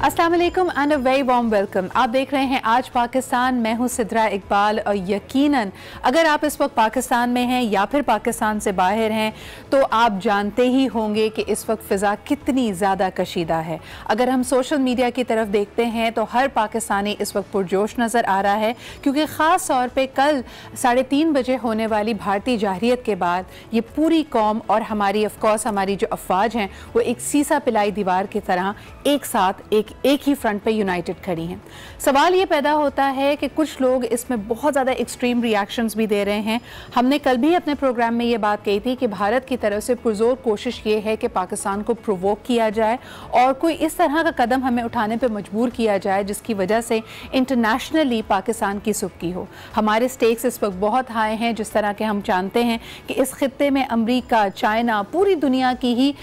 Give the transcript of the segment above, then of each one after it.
अस्सलाम वालेकुम and a very warm welcome. आप देख रहे हैं आज पाकिस्तान। मैं हूं सिद्रा इकबाल और यकीनन अगर आप इस वक्त पाकिस्तान में हैं या फिर पाकिस्तान से बाहर हैं तो आप जानते ही होंगे कि इस वक्त फ़िज़ा कितनी ज़्यादा कशीदा है। अगर हम सोशल मीडिया की तरफ देखते हैं तो हर पाकिस्तानी इस वक्त पुरजोश नज़र आ रहा है, क्योंकि ख़ास तौर पर कल 3:30 बजे होने वाली भारतीय जाहिरियत के बाद ये पूरी कौम और हमारी ऑफकोर्स हमारी जो अफवाज हैं वो एक सीसा पिलाई दीवार की तरह एक साथ एक ही फ्रंट पे यूनाइटेड खड़ी हैं। सवाल ये पैदा होता है कि कुछ लोग इसमें बहुत ज़्यादा एक्सट्रीम रिएक्शंस भी दे रहे हैं। हमने कल भी अपने प्रोग्राम में ये बात कही थी कि भारत की तरफ से पुरजोर कोशिश ये है कि पाकिस्तान को प्रोवोक किया जाए और कोई इस तरह का कदम हमें उठाने पर मजबूर किया जाए जिसकी वजह से इंटरनेशनली पाकिस्तान की सुबकी हो। हमारे स्टेक्स इस वक्त बहुत हाई हैं, जिस तरह के हम जानते हैं कि इस खित्ते में अमरीका, चाइना, पूरी दुनिया की ही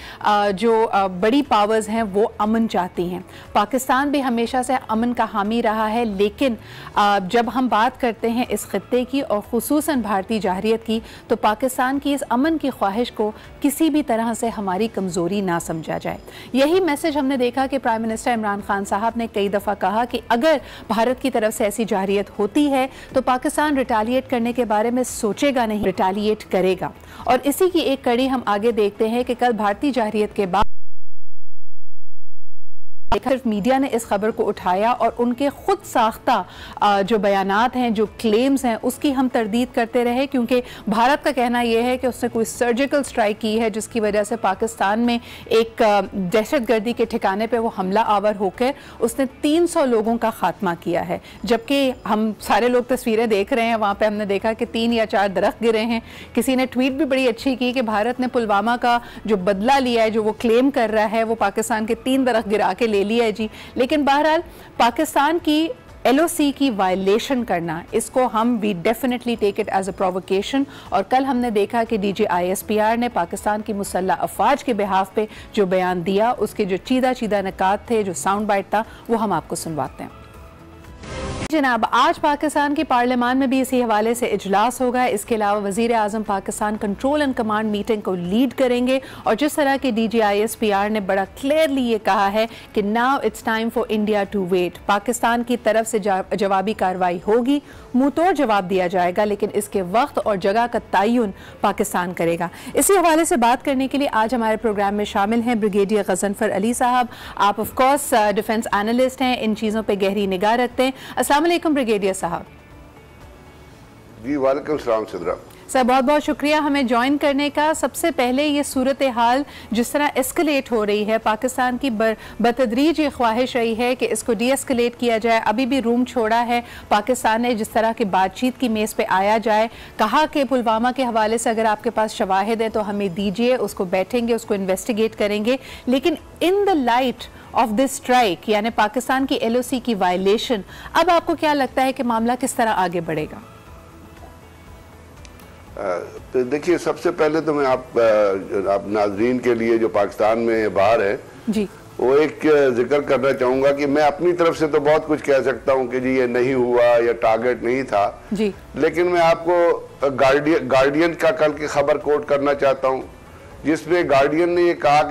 जो बड़ी पावर्स हैं वो अमन चाहती हैं। पाकिस्तान भी हमेशा से अमन का हामी रहा है, लेकिन जब हम बात करते हैं इस खित्ते की और ख़ुसूसन भारतीय जाहिरियत की, तो पाकिस्तान की इस अमन की ख्वाहिश को किसी भी तरह से हमारी कमज़ोरी ना समझा जाए। यही मैसेज हमने देखा कि प्राइम मिनिस्टर इमरान खान साहब ने कई दफ़ा कहा कि अगर भारत की तरफ से ऐसी जाहिरियत होती है तो पाकिस्तान रिटालिएट करने के बारे में सोचेगा नहीं, रिटालिएट करेगा। और इसी की एक कड़ी हम आगे देखते हैं कि कल भारतीय जाहिरियत के बाद सिर्फ मीडिया ने इस खबर को उठाया और उनके खुद साख्ता जो बयानात हैं, जो क्लेम्स हैं, उसकी हम तरदीद करते रहे, क्योंकि भारत का कहना यह है कि उसने कोई सर्जिकल स्ट्राइक की है जिसकी वजह से पाकिस्तान में एक दहशतगर्दी के ठिकाने पे वो हमला आवर होकर उसने 300 लोगों का खात्मा किया है। जबकि हम सारे लोग तस्वीरें देख रहे हैं, वहाँ पर हमने देखा कि 3 या 4 दरख्त गिरे हैं। किसी ने ट्वीट भी बड़ी अच्छी की कि भारत ने पुलवामा का जो बदला लिया है, जो वो क्लेम कर रहा है, वो पाकिस्तान के 3 दरख्त गिरा के ले लिया है जी। लेकिन बहरहाल पाकिस्तान की LOC की वायलेशन करना, इसको हम we definitely take it as a provocation. और कल हमने देखा कि DG ISPR ने पाकिस्तान की मुसल्लह अफवाज के बिहाफ पे जो बयान दिया, उसके जो चीदा निकात थे, जो साउंड बाइट था, वो हम आपको सुनवाते हैं। जनाब, आज पाकिस्तान की पार्लियामान में भी इसी हवाले से इजलास होगा। इसके अलावा वज़ीर आज़म Pakistan control and command meeting को लीड करेंगे और जिस तरह की DG ISPR ने बड़ा क्लियरली ये कहा है कि now it's time for India to wait. Pakistan की तरफ से जवाबी कार्रवाई होगी, मुंह तोड़ जवाब दिया जाएगा, लेकिन इसके वक्त और जगह का तयन पाकिस्तान करेगा। इसी हवाले से बात करने के लिए आज हमारे प्रोग्राम में शामिल हैं ब्रिगेडियर गजनफर अली साहब। आप ऑफकोर्स डिफेंस एनालिस्ट हैं, इन चीज़ों पर गहरी निगाह रखते हैं। अस्सलाम वालेकुम ब्रिगेडियर साहब। जी वालेकुम सलाम सिद्रा। सर, बहुत बहुत शुक्रिया हमें ज्वाइन करने का। सबसे पहले ये सूरत हाल जिस तरह एस्केलेट हो रही है, पाकिस्तान की बतदरीज ये ख्वाहिश रही है कि इसको डी एस्केलेट किया जाए। अभी भी रूम छोड़ा है पाकिस्तान ने जिस तरह की बातचीत की मेज़ पे आया जाए। कहा कि पुलवामा के हवाले से अगर आपके पास शवाहिद है तो हमें दीजिए, उसको बैठेंगे, उसको इन्वेस्टिगेट करेंगे। लेकिन in the light of this strike, यानी पाकिस्तान की LOC की वायलेशन, अब आपको क्या लगता है कि मामला किस तरह आगे बढ़ेगा? तो देखिए, सबसे पहले तो मैं आप नाजरीन के लिए जो पाकिस्तान में बाहर है जी, वो एक जिक्र करना चाहूँगा कि मैं अपनी तरफ से तो बहुत कुछ कह सकता हूँ कि जी ये नहीं हुआ या टारगेट नहीं था जी, लेकिन मैं आपको गार्डियन का कल की खबर कोट करना चाहता हूँ, जिसमें गार्डियन ने ये कहा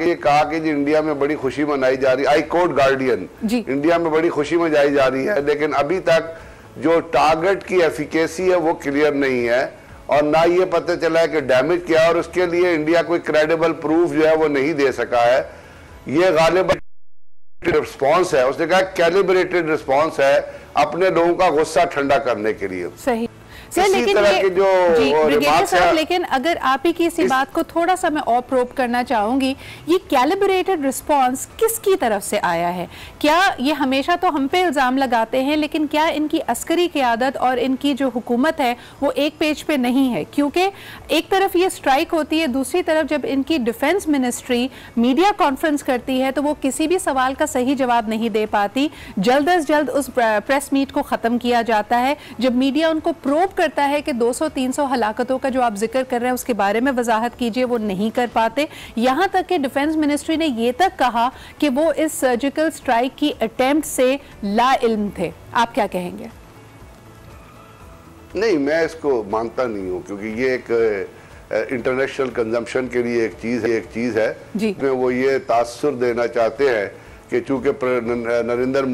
कि जी इंडिया में बड़ी खुशी मनाई जा रही है। आई कोट गार्डियन, इंडिया में बड़ी खुशी मनाई जा रही है, लेकिन अभी तक जो टारगेट की एफिकेसी है वो क्लियर नहीं है और ना ये पता चला है कि डैमेज क्या है, और उसके लिए इंडिया कोई क्रेडिबल प्रूफ जो है वो नहीं दे सका है। ये गालिबन रिस्पॉन्स है, उसने कहा कैलिब्रेटेड रिस्पॉन्स है अपने लोगों का गुस्सा ठंडा करने के लिए। सही सर, लेकिन ब्रिगेडियर साहब, लेकिन अगर आप ही की इसी बात को थोड़ा सा मैं और प्रोब करना चाहूंगी, ये कैलिब्रेटेड रिस्पांस किसकी तरफ से आया है? क्या ये हमेशा तो हम पे इल्ज़ाम लगाते हैं, लेकिन क्या इनकी अस्करी क़यादत और इनकी जो हुकूमत है वो एक पेज पे नहीं है? क्योंकि एक तरफ ये स्ट्राइक होती है, दूसरी तरफ जब इनकी डिफेंस मिनिस्ट्री मीडिया कॉन्फ्रेंस करती है तो वो किसी भी सवाल का सही जवाब नहीं दे पाती। जल्द अज जल्द उस प्रेस मीट को ख़त्म किया जाता है। जब मीडिया उनको प्रोब करता है कि 200-300 हलाकतों का जो आप जिक्र कर रहे हैं उसके बारे में वजाहत कीजिए, वो नहीं कर पाते। यहां तक कि डिफेंस मिनिस्ट्री ने यह तक कहा कि वो इस सर्जिकल स्ट्राइक की अटेम्प्ट से लाइल्म थे। आप क्या कहेंगे? नहीं, मैं इसको मानता नहीं हूं, क्योंकि ये एक इंटरनेशनल कंजम्पशन के लिए एक चीज है जिसमें वो ये तासुर देना चाहते हैं कि चूंकि नरेंद्र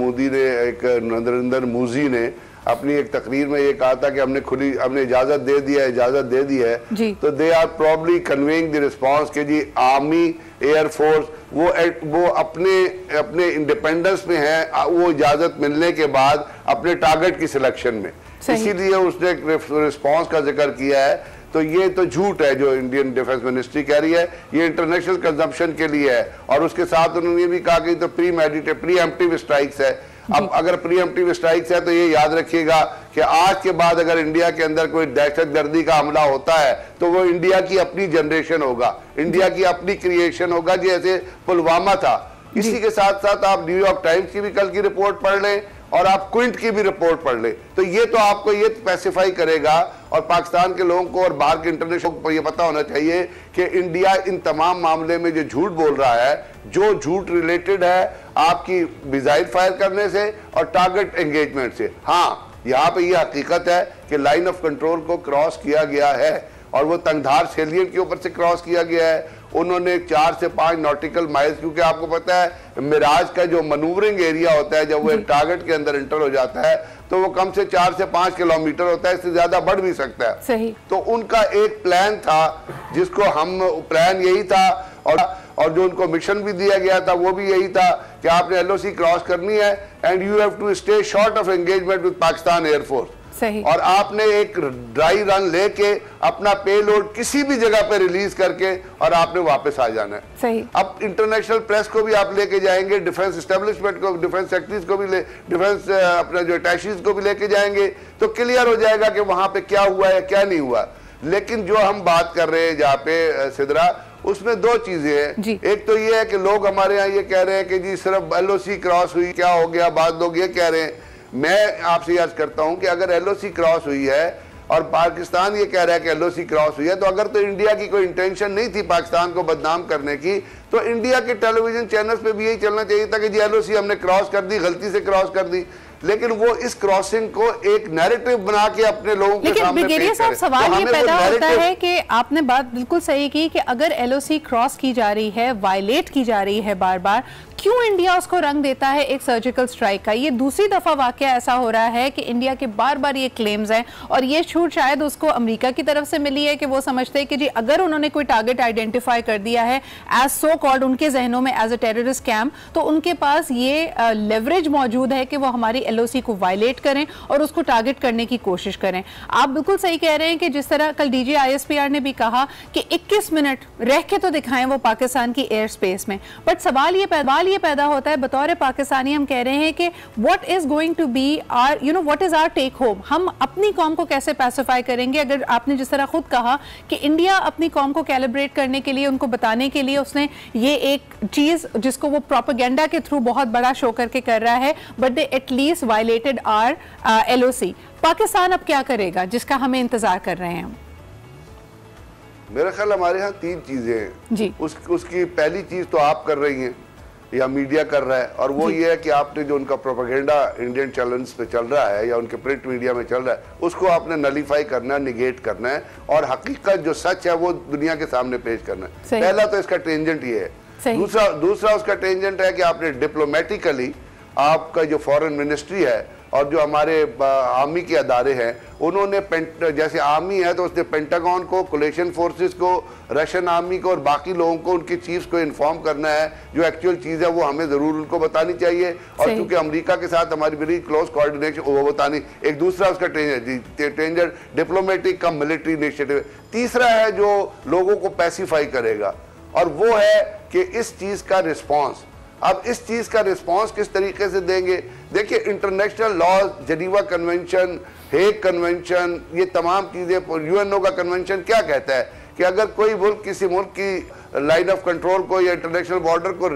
मोदी ने अपनी एक तकरीर में ये कहा था कि हमने इजाजत दे दी है तो they are probably conveying the response के जी आर्मी एयरफोर्स वो अपने इंडिपेंडेंस में है, वो इजाजत मिलने के बाद अपने टारगेट की सिलेक्शन में, इसीलिए उसने रिस्पांस का जिक्र किया है। तो ये तो झूठ है जो इंडियन डिफेंस मिनिस्ट्री कह रही है, ये इंटरनेशनल कंजम्पशन के लिए है। और उसके साथ उन्होंने ये भी कहा कि तो प्रीएम्प्टिव स्ट्राइक्स है। अब अगर प्रीएम्प्टिव स्ट्राइक्स है तो ये याद रखिएगा कि आज के बाद अगर इंडिया के अंदर कोई दहशतगर्दी का हमला होता है तो वो इंडिया की अपनी जनरेशन होगा, इंडिया की अपनी क्रिएशन होगा, जैसे पुलवामा था। इसी के साथ साथ आप न्यूयॉर्क टाइम्स की भी कल की रिपोर्ट पढ़ लें और आप क्विंट की भी रिपोर्ट पढ़ ले, तो ये तो आपको ये स्पेसिफाई करेगा। और पाकिस्तान के लोगों को और बाहर के इंटरनेशनल को ये पता होना चाहिए कि इंडिया इन तमाम मामले में जो झूठ बोल रहा है, जो झूठ रिलेटेड है आपकी मिसाइल फायर करने से और टारगेट एंगेजमेंट से। हाँ, यहाँ पे ये हकीकत है कि लाइन ऑफ कंट्रोल को क्रॉस किया गया है और वो तंगधार सेलियन के ऊपर से क्रॉस किया गया है। उन्होंने 4 से 5 नॉटिकल माइल्स, क्योंकि आपको पता है मिराज का जो मनूवरिंग एरिया होता है जब वो एक टारगेट के अंदर एंटर हो जाता है तो वो कम से 4 से 5 किलोमीटर होता है, इससे ज्यादा बढ़ भी सकता है। सही। तो उनका एक प्लान था जिसको प्लान यही था और जो उनको मिशन भी दिया गया था वो भी यही था कि आपने LOC क्रॉस करनी है and you have to stay short of engagement with Pakistan air force. सही। और आपने एक ड्राई रन लेके अपना पेलोड किसी भी जगह पे रिलीज करके और आपने वापस आ जाना है। सही। अब इंटरनेशनल प्रेस को भी आप लेके जाएंगे, डिफेंस एस्टेब्लिशमेंट को, डिफेंस सेक्रेटरीज को भी डिफेंस अपने जो अटैचीज को भी लेके जाएंगे तो क्लियर हो जाएगा कि वहां पे क्या हुआ है क्या नहीं हुआ। लेकिन जो हम बात कर रहे हैं जहाँ पे सिद्रा, उसमें 2 चीजें हैं। एक तो ये है कि लोग हमारे यहाँ ये कह रहे हैं कि जी सिर्फ LOC क्रॉस हुई, क्या हो गया, बाद लोग ये कह रहे हैं। मैं आपसे याद करता हूं कि अगर LOC क्रॉस हुई है और पाकिस्तान ये कह रहा है कि LOC क्रॉस हुई है, तो अगर तो इंडिया की कोई इंटेंशन नहीं थी पाकिस्तान को बदनाम करने की, तो इंडिया के टेलीविजन चैनल्स पे भी यही चलना चाहिए था कि जी LOC हमने क्रॉस कर दी, गलती से क्रॉस कर दी। लेकिन वो इस क्रॉसिंग को एक नैरेटिव बना के अपने लोगों के सामने पेश करे। सवाल ये पैदा होता है कि आपने बात बिल्कुल सही की कि अगर LOC क्रॉस की जा रही है, वायलेट की जा रही है बार बार, क्यों इंडिया उसको रंग देता है एक सर्जिकल स्ट्राइक का? ये दूसरी दफा वाकया ऐसा हो रहा है कि इंडिया के बार बार ये क्लेम्स हैं और ये छूट शायद उसको अमेरिका की तरफ से मिली है कि वो समझते हैं कि जी अगर उन्होंने कोई टारगेट आइडेंटिफाई कर दिया है एज सो कॉल्ड उनके जहनों में एज अ टेररिस्ट कैंप, तो उनके पास ये लेवरेज मौजूद है कि वो हमारी LOC को वायलेट करें और उसको टारगेट करने की कोशिश करें। आप बिल्कुल सही कह रहे हैं कि जिस तरह कल DG ISPR ने भी कहा कि 21 मिनट रह के तो दिखाएं वो पाकिस्तान की एयर स्पेस में, बट सवाल ये पैदा होता है बतौर पाकिस्तानी, हम कह रहे हैं कि what is going to be our what is our take home, हम अपनी कौम को कैसे पैसिफाई करेंगे? अगर आपने जिस तरह खुद कहा कि इंडिया अपनी कौम को कैलिब्रेट करने के लिए, उनको बताने के लिए उसने ये एक चीज जिसको वो प्रोपेगेंडा के थ्रू बहुत बड़ा शो करके कर रहा है, but they at least violated our LOC। Pakistan अब क्या करेगा जिसका हमें इंतजार कर रहे हैं? मेरा ख्याल हमारे यहाँ 3 चीजें हैं जी। उसकी पहली चीज तो आप कर रही हैं या मीडिया कर रहा है, और वो ये है कि आपने जो उनका प्रोपेगेंडा इंडियन चैनल्स पे चल रहा है या उनके प्रिंट मीडिया में चल रहा है उसको आपने नलीफाई करना है, निगेट करना है और हकीकत जो सच है वो दुनिया के सामने पेश करना है। पहला तो इसका टेंजेंट ये है। दूसरा उसका टेंजेंट है कि आपने डिप्लोमेटिकली आपका जो फॉरेन मिनिस्ट्री है और जो हमारे आर्मी के अदारे हैं उन्होंने जैसे आर्मी है तो उसने पेंटागन को, कोलिशन फोर्सेस को, रशियन आर्मी को और बाकी लोगों को, उनके चीफ्स को इन्फॉर्म करना है। जो एक्चुअल चीज़ है वो हमें ज़रूर उनको बतानी चाहिए और क्योंकि अमेरिका के साथ हमारी वेरी क्लोज कोऑर्डिनेशन वो बतानी। एक दूसरा उसका टेंजर डिप्लोमेटिक का मिलिट्री इनिशिएटिव। तीसरा है जो लोगों को पैसिफाई करेगा और वो है कि इस चीज़ का रिस्पॉन्स। अब इस चीज का रिस्पांस किस तरीके से देंगे? देखिए international laws, Geneva convention, Hague convention, ये तमाम चीजें, UNO का कन्वेंशन क्या कहता है कि अगर कोई मुल्क किसी मुल्क की लाइन ऑफ कंट्रोल को या इंटरनेशनल बॉर्डर को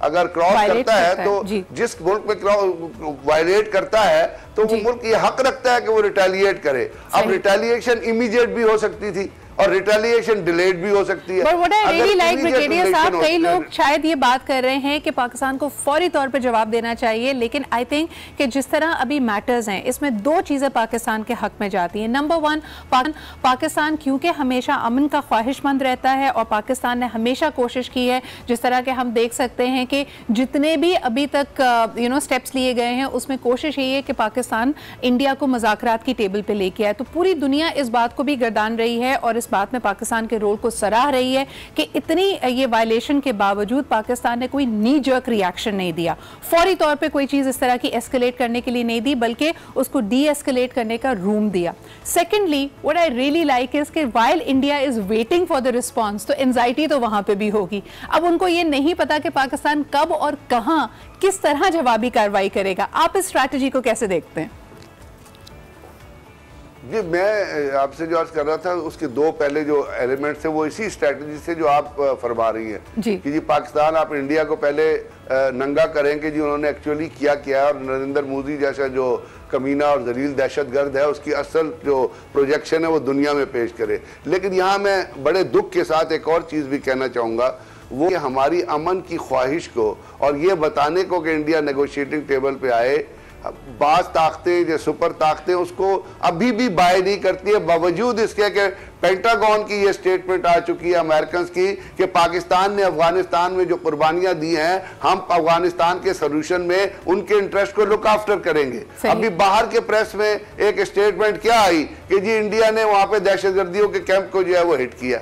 अगर क्रॉस करता है तो जिस मुल्क में वायलेट करता है तो वो मुल्क ये हक रखता है कि वो रिटेलिएट करे। अब रिटेलिएशन इमीडिएट भी हो सकती थी और रिटेलिएशन डिलेड भी हो सकती है। But what I really like, brigadier साहब, कई लोग शायद ये बात कर रहे हैं कि पाकिस्तान को फौरी तौर पे जवाब देना चाहिए, लेकिन आई थिंक कि जिस तरह अभी मैटर्स हैं इसमें दो चीज़ें पाकिस्तान के हक में जाती हैं। नंबर वन, पाकिस्तान क्योंकि हमेशा अमन का ख्वाहिशमंद रहता है और पाकिस्तान ने हमेशा कोशिश की है, जिस तरह के हम देख सकते हैं कि जितने भी अभी तक स्टेप्स लिए गए हैं उसमें कोशिश यही है कि पाकिस्तान इंडिया को मुज़ाकरात की टेबल पे लेके आए। तो पूरी दुनिया इस बात को भी गर्दान रही है और इस बात में पाकिस्तान के रोल को सराह रही है कि इतनी ये वायलेशन के बावजूद पाकिस्तान ने कोई नी जर्क रिएक्शन नहीं दिया, फौरी तौर पे कोई चीज़ इस तरह की एस्केलेट करने के लिए नहीं दी, बल्कि उसको डी एस्केलेट करने का रूम दिया। Secondly, what I really like is कि while India is waiting for the response, तो एंजाइटी तो वहां पे भी होगी। अब उनको ये नहीं पता कि पाकिस्तान कब और कहां किस तरह जवाबी कार्रवाई करेगा। आप इस स्ट्रैटेजी को कैसे देखते हैं? जी, मैं आपसे जो अर्ज कर रहा था उसके दो पहले जो एलिमेंट्स है वो इसी स्ट्रेटजी से जो आप फरमा रही हैं कि जी पाकिस्तान आप इंडिया को पहले नंगा करेंगे जी उन्होंने एक्चुअली किया है, और नरेंद्र मोदी जैसा जो कमीना और जलील दहशतगर्द है उसकी असल जो प्रोजेक्शन है वो दुनिया में पेश करे। लेकिन यहाँ मैं बड़े दुख के साथ एक और चीज़ भी कहना चाहूँगा, वो हमारी अमन की ख्वाहिश को और ये बताने को कि इंडिया नेगोशिएटिंग टेबल पे आए, बाज ताकतें जो सुपर ताकतें उसको अभी भी बाय नहीं करती है, बावजूद इसके कि पेंटागन की ये स्टेटमेंट आ चुकी है अमेरिकन की कि पाकिस्तान ने अफगानिस्तान में जो कुर्बानियां दी हैं हम अफगानिस्तान के सोल्यूशन में उनके इंटरेस्ट को लुक आफ्टर करेंगे। अभी बाहर के प्रेस में एक स्टेटमेंट क्या आई कि जी इंडिया ने वहां पे दहशतगर्दियों के कैंप को जो है वो हिट किया।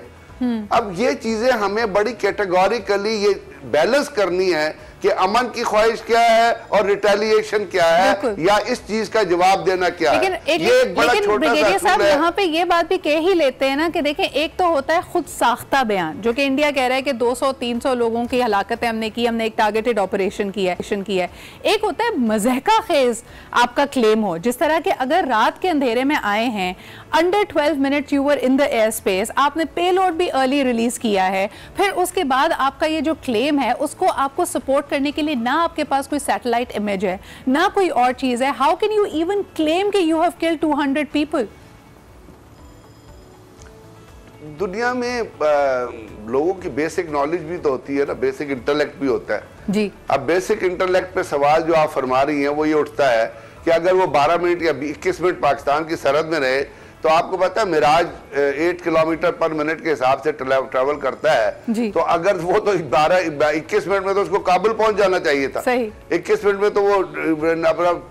अब ये चीजें हमें बड़ी कैटेगोरिकली ये बैलेंस करनी है कि अमन की ख्वाहिश क्या है और रिटेलिएशन क्या है, या इस चीज का जवाब देना क्या है। ये एक बड़ा छोटा सा साहब यहाँ पे ये बात भी कह ही लेते हैं ना कि देखें, एक तो होता है खुद साख्ता बयान जो कि इंडिया कह रहा है कि 200-300 लोगों की हलाकतें हमने की, हमने एक टारगेटेड ऑपरेशन किया है। एक होता है मज़हका खेज आपका क्लेम हो, जिस तरह के अगर रात के अंधेरे में आए हैं, under 12 minutes you were in the air space, आपने पेलोड भी अर्ली रिलीज किया है, फिर उसके बाद आपका ये जो क्लेम है उसको आपको सपोर्ट करने के लिए ना आपके पास कोई सैटेलाइट इमेज है ना कोई और चीज है। How can you even claim कि यू हैव किल्ड 200 पीपल? दुनिया में लोगों की बेसिक नॉलेज भी तो होती है ना, बेसिक इंटेलेक्ट भी होता है जी। अब बेसिक इंटेलेक्ट पे सवाल जो आप फरमा रही हैं वो ये उठता है कि अगर वो 12 मिनट या 21 मिनट पाकिस्तान की सरहद में रहे तो आपको पता है मिराज 8 किलोमीटर पर मिनट के हिसाब से ट्रैवल करता है, तो अगर वो तो 21 मिनट में तो उसको काबुल पहुंच जाना चाहिए था। 21 मिनट में तो वो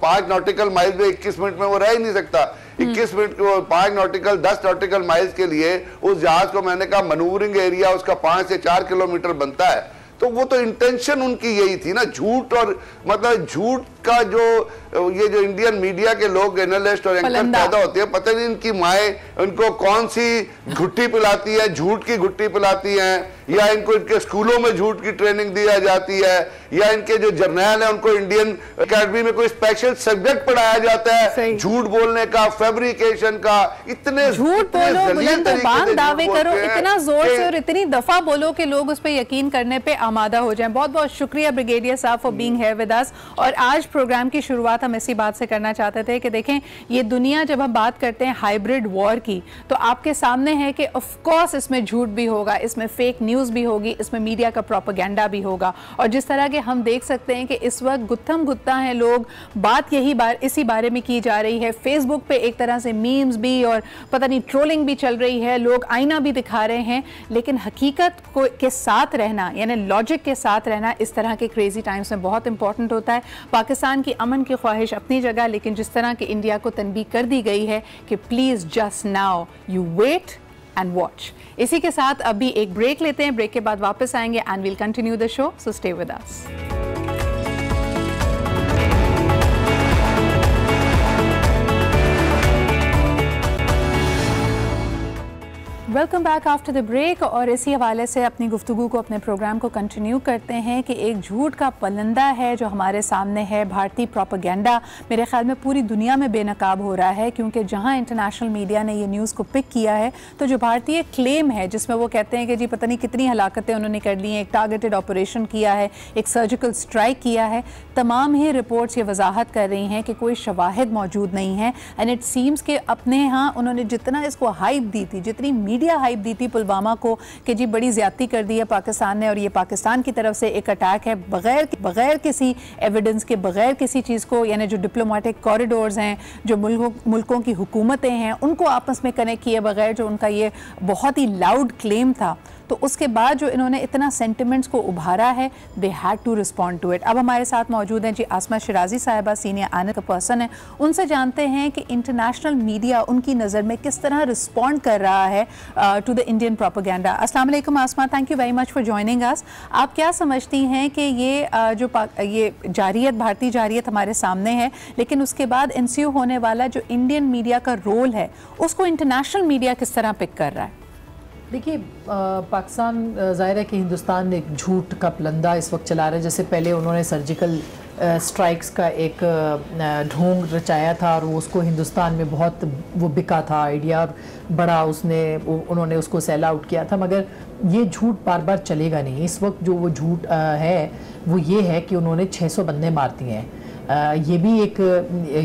5 नॉटिकल माइल में 21 मिनट में वो रह ही नहीं सकता। 21 मिनट को 5 नॉटिकल 10 नॉटिकल माइल्स के लिए उस जहाज को मैंने कहा मनूवरिंग एरिया उसका 5 से 4 किलोमीटर बनता है। तो वो तो इंटेंशन उनकी यही थी ना, झूठ, और मतलब झूठ का जो ये जो इंडियन मीडिया के लोग एनालिस्ट और एंकर पैदा होते हैं, पता नहीं इनकी माएँ इनको कौन सी घुट्टी पिलाती है, झूठ की घुट्टी पिलाती हैं, या इनको इनके स्कूलों में झूठ की ट्रेनिंग दी जाती है, या इनके जो जर्नैल है उनको इंडियन अकेडमी में कोई स्पेशल सब्जेक्ट पढ़ाया जाता है झूठ बोलने का, फैब्रिकेशन का। इतने झूठ बोलो, बुलंद दावे करो, इतना जोर से और इतनी दफा बोलो कि लोग उस पर यकीन करने पे आमादा हो जाएं। बहुत बहुत शुक्रिया ब्रिगेडियर साहब फॉर बीइंग हियर विद अस। और आज प्रोग्राम की शुरुआत हम इसी बात से करना चाहते थे कि देखें, ये दुनिया जब हम बात करते हैं हाइब्रिड वॉर की, तो आपके सामने है कि ऑफ कोर्स इसमें झूठ भी होगा, इसमें फेक न्यूज़ भी होगी, इसमें मीडिया का प्रोपेगेंडा भी होगा। और जिस तरह के हम देख सकते हैं कि इस वक्त गुत्थम गुत्ता हैं लोग, बात इसी बारे में की जा रही है। फेसबुक पे एक तरह से मीम्स भी और पता नहीं ट्रोलिंग भी चल रही है, लोग आईना भी दिखा रहे हैं, लेकिन हकीकत के साथ रहना, यानी लॉजिक के साथ रहना इस तरह के क्रेजी टाइम्स में बहुत इंपॉर्टेंट होता है। पाकिस्तान की अमन की ख्वाहिश अपनी जगह, लेकिन जिस तरह की इंडिया को तनबीह कर दी गई है कि please just now you wait and watch. इसी के साथ अभी एक ब्रेक लेते हैं, ब्रेक के बाद वापस आएंगे and we'll continue the show, so stay with us. Welcome back after the break. और इसी हवाले से अपनी गुफ्तगू को, अपने प्रोग्राम को कंटिन्यू करते हैं कि एक झूठ का पलंदा है जो हमारे सामने है, भारतीय प्रोपेगेंडा। मेरे ख्याल में पूरी दुनिया में बेनकाब हो रहा है, क्योंकि जहां इंटरनेशनल मीडिया ने ये न्यूज़ को पिक किया है, तो जो भारतीय क्लेम है जिसमें वो कहते हैं कि जी पता नहीं कितनी हलाकतें उन्होंने कर ली हैं, एक टारगेटेड ऑपरेशन किया है, एक सर्जिकल स्ट्राइक किया है, तमाम ही रिपोर्ट्स ये वजाहत कर रही हैं कि कोई शवाहिद मौजूद नहीं है। एंड इट सीम्स कि अपने यहाँ उन्होंने जितना इसको हाइप दी थी, जितनी मीडिया मीडिया हाइप दी थी पुलवामा को कि जी बड़ी ज्यादती कर दी है पाकिस्तान ने और ये पाकिस्तान की तरफ से एक अटैक है, बगैर किसी एविडेंस के, बगैर किसी चीज़ को, यानी जो डिप्लोमेटिक कॉरिडोर्स हैं, जो मुल्कों की हुकूमतें हैं, उनको आपस में कनेक्ट किए बगैर जो उनका ये बहुत ही लाउड क्लेम था, तो उसके बाद जो इन्होंने इतना सेंटिमेंट्स को उभारा है, they had to respond to it. अब हमारे साथ मौजूद हैं जी आसमा शिराजी साहिबा, सीनियर एनालिस्ट पर्सन है, उनसे जानते हैं कि इंटरनेशनल मीडिया उनकी नज़र में किस तरह रिस्पॉन्ड कर रहा है टू द इंडियन प्रोपेगेंडा। अस्सलाम वालेकुम Asma, thank you very much for joining us. आप क्या समझती हैं कि ये जारियत, भारतीय जारियत हमारे सामने है, लेकिन उसके बाद इंस्यू होने वाला जो इंडियन मीडिया का रोल है उसको इंटरनेशनल मीडिया किस तरह पिक कर रहा है? देखिए, पाकिस्तान ज़ाहिर है कि हिंदुस्तान एक झूठ का पलंदा इस वक्त चला रहा है। जैसे पहले उन्होंने सर्जिकल स्ट्राइक्स का एक ढोंग रचाया था और वो उसको हिंदुस्तान में बहुत वो बिका था आइडिया, बड़ा उन्होंने उसको सेल आउट किया था, मगर ये झूठ बार बार चलेगा नहीं। इस वक्त जो वो झूठ है वो ये है कि उन्होंने 600 बंदे मार दिए हैं। ये भी एक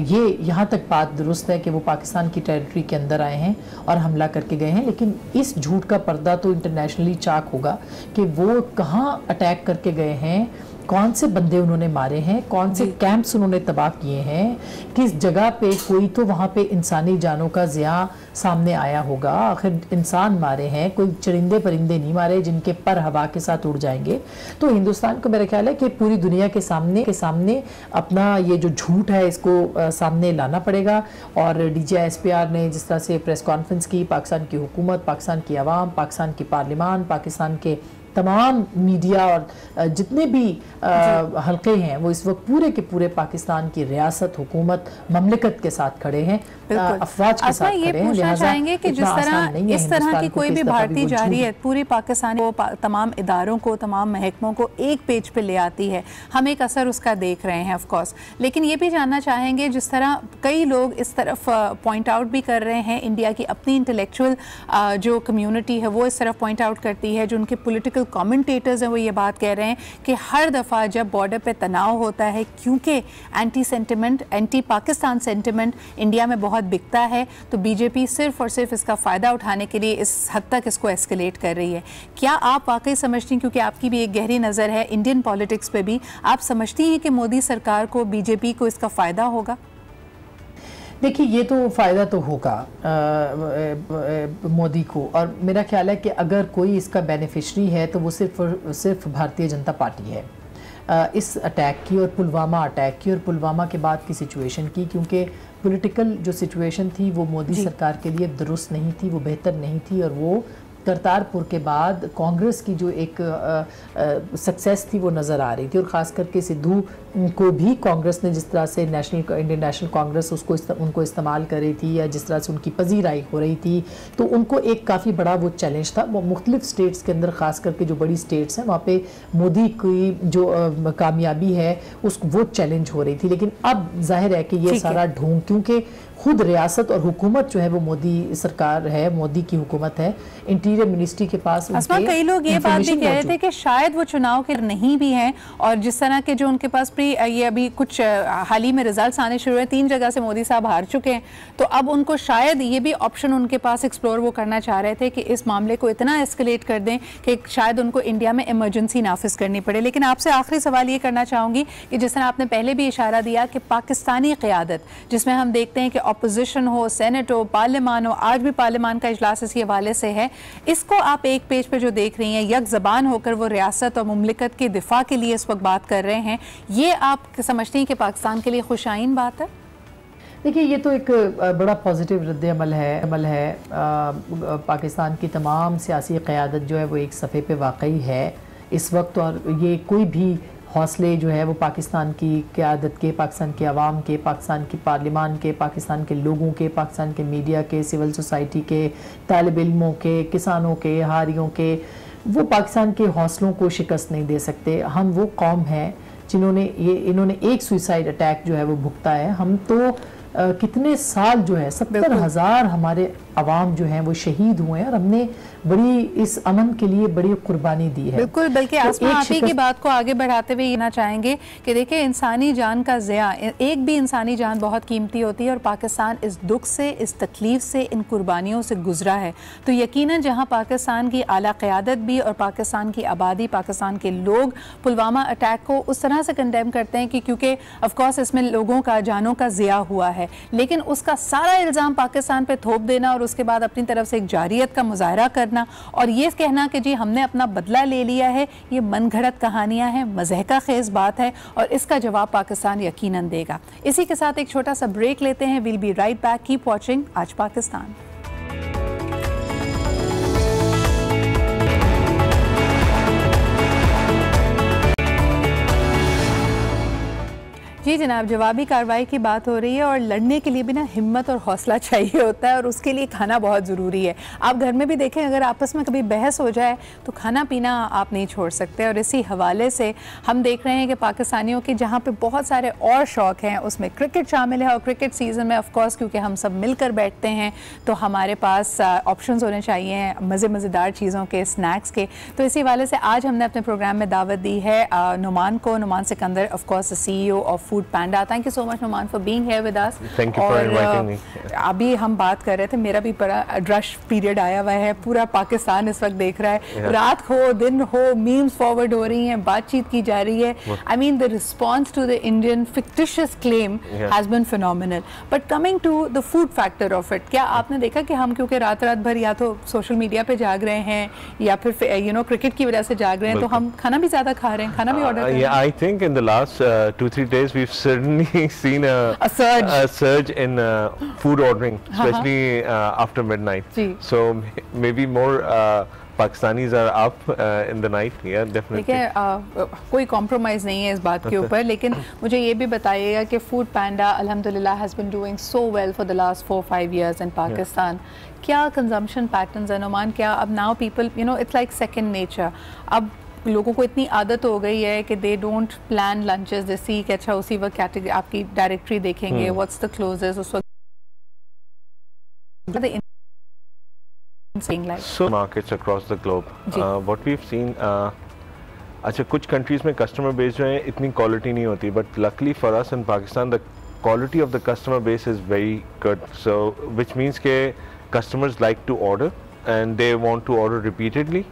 ये यहाँ तक बात दुरुस्त है कि वो पाकिस्तान की टेरिटरी के अंदर आए हैं और हमला करके गए हैं, लेकिन इस झूठ का पर्दा तो इंटरनेशनली चाक होगा कि वो कहाँ अटैक करके गए हैं, कौन से बंदे उन्होंने मारे हैं, कौन से कैंप्स उन्होंने तबाह किए हैं, किस जगह पे, कोई तो वहाँ पे इंसानी जानों का ज़िया सामने आया होगा। आखिर इंसान मारे हैं, कोई चरिंदे परिंदे नहीं मारे जिनके पर हवा के साथ उड़ जाएंगे। तो हिंदुस्तान को मेरा ख्याल है कि पूरी दुनिया के सामने अपना ये जो झूठ है इसको सामने लाना पड़ेगा। और DGISPR ने जिस तरह से प्रेस कॉन्फ्रेंस की, पाकिस्तान की हुकूमत, पाकिस्तान की आवाम, पाकिस्तान की पार्लियामान, पाकिस्तान के तमाम मीडिया और जितने भी हल्के हैं वो इस वक्त पूरे के पूरे पाकिस्तान की रियासत, हुकूमत, ममलिकत के साथ खड़े हैं, अफवाज के साथ खड़े हैं। पूछना चाहेंगे कि जिस तरह इस तरह की कोई भी भारतीय जारियत पूरी पाकिस्तान को, तमाम इदारों को, तमाम महकमों को एक पेज पे ले आती है, हम एक असर उसका देख रहे हैं ऑफ कोर्स, लेकिन ये भी जानना चाहेंगे जिस तरह कई लोग इस तरफ पॉइंट आउट भी कर रहे हैं, इंडिया की अपनी इंटेलेक्चुअल जो कम्युनिटी है वो इस तरफ पॉइंट आउट करती है, जो उनके पॉलिटिकल कमेंटेटर्स हैं वो ये बात कह रहे हैं कि हर दफ़ा जब बॉर्डर पे तनाव होता है, क्योंकि एंटी पाकिस्तान सेंटिमेंट इंडिया में बहुत बिकता है, तो बीजेपी सिर्फ और सिर्फ इसका फ़ायदा उठाने के लिए इस हद तक इसको एस्केलेट कर रही है। क्या आप वाकई समझती हैं, क्योंकि आपकी भी एक गहरी नज़र है इंडियन पॉलिटिक्स पे भी, आप समझती हैं कि मोदी सरकार को, बीजेपी को इसका फ़ायदा होगा? देखिए, ये तो फ़ायदा तो होगा मोदी को, और मेरा ख्याल है कि अगर कोई इसका बेनिफिशरी है तो वो सिर्फ भारतीय जनता पार्टी है इस अटैक की, और पुलवामा अटैक की, और पुलवामा के बाद की सिचुएशन की, क्योंकि पॉलिटिकल जो सिचुएशन थी वो मोदी सरकार के लिए दुरुस्त नहीं थी, वो बेहतर नहीं थी, और वो करतारपुर के बाद कांग्रेस की जो एक सक्सेस थी वो नज़र आ रही थी, और ख़ास करके सिद्धू को भी कांग्रेस ने जिस तरह से इंडियन नेशनल कांग्रेस उनको इस्तेमाल कर रही थी, या जिस तरह से उनकी पजीराई हो रही थी, तो उनको एक काफ़ी बड़ा वो चैलेंज था। वो मुख्तलिफ स्टेट्स के अंदर, ख़ास करके जो बड़ी स्टेट्स हैं वहाँ पे मोदी की जो कामयाबी है वो चैलेंज हो रही थी। लेकिन अब जाहिर है कि ये सारा ढोंग, क्योंकि खुद रियासत और हुकूमत जो है वो मोदी सरकार है, मोदी की हुकूमत है, इंटीरियर मिनिस्ट्री के पास कई लोग ये बात भी कह रहे थे कि शायद वो चुनाव के नहीं भी हैं, और जिस तरह के जो उनके पास ये अभी कुछ हाल ही में रिजल्ट्स आने शुरू हुए, 3 जगह से मोदी साहब हार चुके हैं, तो अब उनको शायद ये भी ऑप्शन उनके पास एक्सप्लोर वो करना चाह रहे थे कि इस मामले को इतना एस्केलेट कर दें कि शायद उनको इंडिया में इमरजेंसी नाफिज करनी पड़े। लेकिन आपसे आखिरी सवाल ये करना चाहूँगी कि जिस तरह आपने पहले भी इशारा दिया कि पाकिस्तानी क़यादत, जिसमें हम देखते हैं कि अपोजिशन हो, सेनेट हो, पार्लियामान हो, आज भी पार्लियामान का इजलास इसी हवाले से है, इसको आप एक पेज पे जो देख रही हैं, यक ज़बान होकर वो रियासत और मुमलिकत के दिफा के लिए इस वक्त बात कर रहे हैं, ये आप समझते हैं कि पाकिस्तान के लिए खुशाइन बात है? देखिए, ये तो एक बड़ा पॉजिटिव रद्द-ए-अमल है। पाकिस्तान की तमाम सियासी क़यादत जो है वो एक सफ़े पे वाकई है इस वक्त, और ये कोई भी हौसले जो है वो पाकिस्तान की क़यादत के, पाकिस्तान के अवाम के, पाकिस्तान की पार्लियामान के, पाकिस्तान के लोगों के, पाकिस्तान के मीडिया के, सिविल सोसाइटी के, तालिब इल्मों के, किसानों के, हारियों के, वो पाकिस्तान के हौसलों को शिकस्त नहीं दे सकते। हम वो कौम हैं जिन्होंने इन्होंने एक सुसाइड अटैक जो है वो भुगता है। हम तो कितने साल जो है 70,000 हमारे अवाम जो हैं वो शहीद हुए हैं और हमने बड़ी इस अमन के लिए बड़ी कुर्बानी दी है। बिल्कुल, बल्कि आसमा आप ही की बात को आगे बढ़ाते हुए कहना चाहेंगे कि देखिए इंसानी जान का ज़िया, एक भी इंसानी जान बहुत कीमती होती है और पाकिस्तान इस दुख से, इस तकलीफ से, इन कुर्बानियों से गुजरा है। तो यकीनन जहाँ पाकिस्तान की आला क़यादत भी और पाकिस्तान की आबादी, पाकिस्तान के लोग पुलवामा अटैक को उस तरह से कंडेम करते हैं कि क्योंकि ऑफकोर्स इसमें लोगों का, जानों का ज़िया हुआ है, लेकिन उसका सारा इल्ज़ाम पाकिस्तान पे थोप देना और उसके बाद अपनी तरफ से एक जारियत का मुजाहरा करना और ये कहना कि जी हमने अपना बदला ले लिया है, ये मनगढ़ंत कहानियां हैं, मज़हका खेज़ बात है और इसका जवाब पाकिस्तान यकीनन देगा। इसी के साथ एक छोटा सा ब्रेक लेते हैं। Will be right back. Keep watching Aaj Pakistan. जी जनाब, जवाबी कार्रवाई की बात हो रही है और लड़ने के लिए भी ना हिम्मत और हौसला चाहिए होता है और उसके लिए खाना बहुत ज़रूरी है। आप घर में भी देखें, अगर आपस में कभी बहस हो जाए तो खाना पीना आप नहीं छोड़ सकते और इसी हवाले से हम देख रहे हैं कि पाकिस्तानियों के जहाँ पे बहुत सारे और शौक़ हैं उसमें क्रिकेट शामिल है और क्रिकेट सीज़न में ऑफकोर्स क्योंकि हम सब मिलकर बैठते हैं तो हमारे पास ऑप्शंस होने चाहिए मज़ेदार चीज़ों के, स्नैक्स के। तो इसी हवाले से आज हमने अपने प्रोग्राम में दावत दी है नुमान को, Numan Sikandar, of course CEO of Foodpanda. Thank you so much Numan for being here with us. Thank you for inviting me. अभी हम बात कर रहे थे, मेरा भी बड़ा रश पीरियड आया हुआ है, पूरा पाकिस्तान इस वक्त देख रहा है, रात हो दिन हो मीम्स फॉरवर्ड हो रही हैं, बातचीत की जा रही है। I mean the response to the Indian fictitious claim has been phenomenal. But coming to the food factor of it, क्या आपने देखा कि हम क्योंकि रात भर या तो सोशल मीडिया पे जाग रहे हैं या फिर क्रिकेट की वजह से जाग रहे हैं, तो हम खाना भी ज्यादा खा रहे हैं, खाना भी ऑर्डर कर रहे हैं? I think in the last 2-3 days we've certainly seen a surge in food ordering, especially after midnight. So maybe more Pakistanis are up in the night. Yeah, definitely. कोई कॉम्प्रोमाइज़ नहीं है इस बात के ऊपर, लेकिन मुझे ये भी बताइएगा कि फूड पैंडा अल्हम्दुलिल्लाह has been doing so well for the last 4-5 years in Pakistan. क्या कंजम्पशन पैटर्न्स है नुमान? क्या अब now people it's like second nature, अब लोगों को इतनी आदत हो गई है कि दे डोंट प्लान लंचेस, दे सी कि अच्छा उसी वक्त कैटेगरी आपकी डायरेक्टरी देखेंगे, व्हाट्स द क्लोजेस्ट उस वक्त। So markets across the globe, what we've seen, अच्छा कुछ कंट्रीज में कस्टमर बेस जो है इतनी क्वालिटी नहीं होती, but luckily for us in Pakistan the quality of the customer base is very good, so which means के customers like to order and they want to order repeatedly,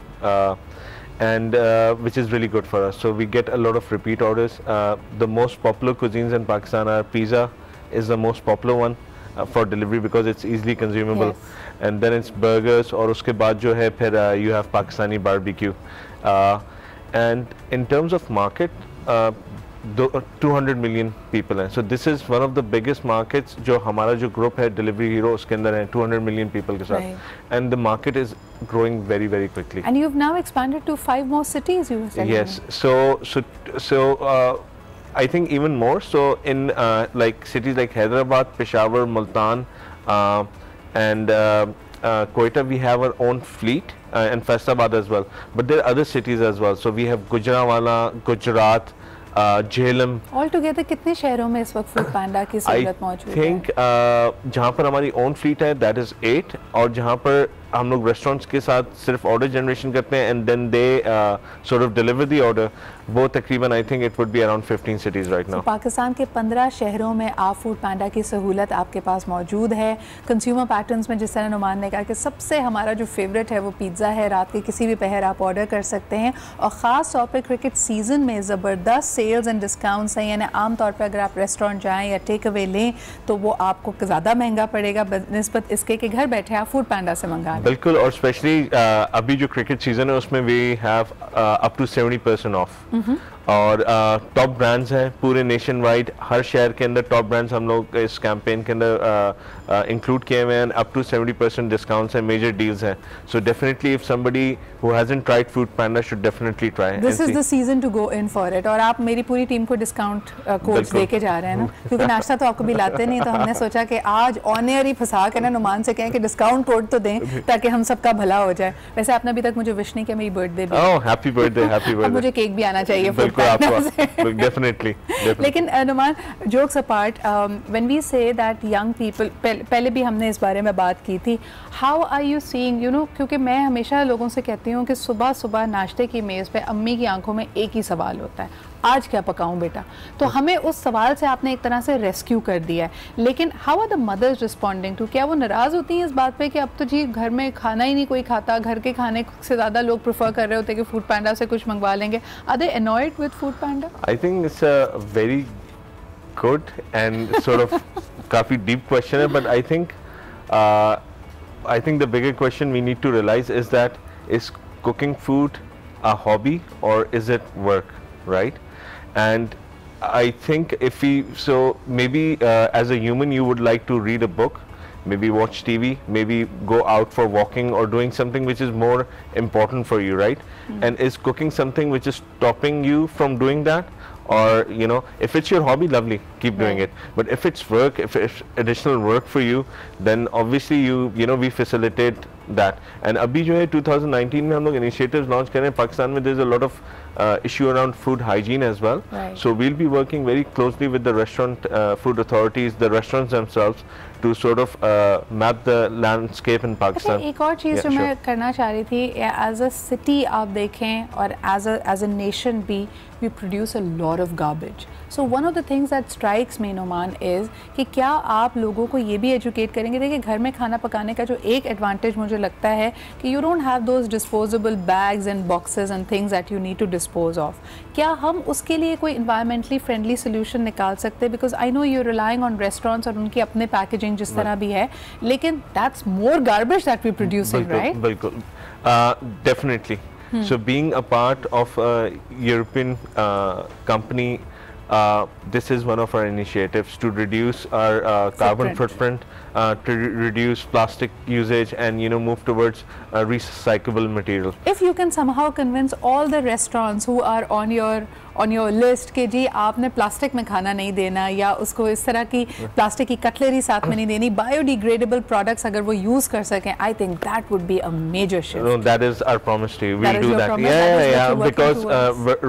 and which is really good for us. So we get a lot of repeat orders. The most popular cuisines in Pakistan are pizza is the most popular one for delivery because it's easily consumable, and then it's burgers, और उसके बाद जो है फिर you have Pakistani barbecue, and in terms of market 200 million people हैं, so this is one of the biggest markets जो हमारा जो ग्रुप है डिलीवरी हीरो उसके अंदर है 200 million people के साथ, and the market is growing very very quickly. And you've now expanded to 5 more cities, you were saying? Yes, so I think even more so in like cities like Hyderabad, Peshawar, Multan, and Quetta, we have our own fleet, and Faisalabad as well, but there are other cities as well. So we have Gujranwala, Gujarat, Jhelum. All together कितने शहरों में इस वक्त food पैंडा की सहूलत मौजूद है? I think जहाँ पर हमारी ओन फ्लीट है दैट इज 8, और जहाँ पर हम लोग रेस्टोरेंट्स के साथ सिर्फ ऑर्डर जनरेशन करते हैं and then they sort of deliver the order, वो तकरीबन I think it would be around 15 cities right now. Pakistan के 15 शहरों में आप फूड पैंडा की सहूलत आपके पास मौजूद है। कंज्यूमर पैटर्न्स में जिस तरह नुमान ने कहा कि सबसे हमारा जो फेवरेट है वो पिज़्ज़ा है, रात के किसी भी पहर आप ऑर्डर कर सकते हैं, और ख़ास तौर पर क्रिकेट सीज़न में ज़बरदस्त सेल्स एंड डिस्काउंट्स हैं, यानी आम तौर पर अगर आप रेस्टोरेंट जाएँ या टेक अवे लें तो वो आपको ज़्यादा महंगा पड़ेगा निस्बत इसके कि घर बैठे आप फूड पैंडा से मंगा लें। बिल्कुल, और स्पेशली अभी जो क्रिकेट सीजन है उसमें we have up to 70% off, और टॉप ब्रांड्स हैं पूरे नेशन वाइड, हर शहर के अंदर टॉप ब्रांड्स हम लोग इस कैंपेन के अंदर इंक्लूड किए हुए हैं, अप टू 70% डिस्काउंट्स हैं, मेजर डील्स हैं। So definitely if somebody who hasn't tried Foodpanda should definitely try, this is the season to go in for it. और आप मेरी पूरी टीम को डिस्काउंट कोड्स देके जा रहे हैं ना, क्योंकि नाश्ता तो आपको भी लाते नहीं, तो हमने सोचा कि आज ऑन एयर ही फंसा के ना नुमान से कहें कि डिस्काउंट कोड तो दें ताकि हम सबका भला हो जाए। वैसे आपने अभी तक मुझे विश नहीं किया, मेरी बर्थडे भी। Oh happy birthday, happy birthday. मुझे केक भी आना चाहिए बिल्कुल आपको, डेफिनेटली। लेकिन Numan, jokes apart, when we say that young people, पहले भी हमने इस बारे में बात की थी, how are you seeing, you know, क्योंकि मैं हमेशा लोगों से कहती हूँ कि सुबह सुबह नाश्ते की मेज़ पे अम्मी की आंखों में एक ही सवाल होता है, आज क्या पकाऊं बेटा। तो हमें उस सवाल से आपने एक तरह से रेस्क्यू कर दिया है, लेकिन how are the mothers responding to, क्या वो नाराज़ होती हैं इस बात पे कि अब तो जी घर में खाना ही नहीं कोई खाता, घर के खाने से ज़्यादा लोग प्रेफर कर रहे होते हैं कि फूड पैंडा से कुछ मंगवा लेंगे? Are they annoyed with Foodpanda? I think it's a very good and sort of काफ़ी डीप क्वेश्चन है, but I think the bigger question we need to realize is that, is cooking food a hobby or is it work, right? And I think if we, so maybe as a human you would like to read a book, maybe watch TV, maybe go out for walking or doing something which is more important for you, right? And is cooking something which is stopping you from doing that? Or, you know, if it's your hobby, lovely, keep doing it. But if it's work, if it's additional work for you, then obviously you know, we facilitate that. And abhi jo hai 2019 mein hum log initiatives launch kar rahe hain Pakistan mein. There's a lot of issue around food hygiene as well. Right. So we'll be working very closely with the restaurant food authorities, the restaurants themselves, to sort of map the landscape in Pakistan. एक और चीज़ जो मैं करना चाह रही थी, as a city आप देखें और एज अ नेशन भी, we produce a lot of garbage. So one of the things that strikes me, Noman, is कि क्या आप लोगों को ये भी एजुकेट करेंगे? देखिए, घर में खाना पकाने का जो एक एडवांटेज मुझे लगता है कि you don't have those disposable bags and boxes and things that you need to dispose of. क्या हम उसके लिए कोई environmentally friendly solution निकाल सकते हैं? Because I know you're relying on restaurants और उनकी अपने packaging जिस तरह भी है, लेकिन that's more garbage that we're producing, right? बिल्कुल, definitely. So being a part of a European company, this is one of our initiatives to reduce our carbon footprint, to reduce plastic usage, and, you know, move towards recyclable material. If you can somehow convince all the restaurants who are on your list कि जी आपने plastic में खाना नहीं देना, या उसको इस तरह की प्लास्टिक की कटलरी साथ में नहीं देनी, बायोडिग्रेडेबल प्रोडक्ट्स अगर वो यूज कर सकें, I think that would be a major shift. No, that is our promise to you. We'll do that. Yeah, because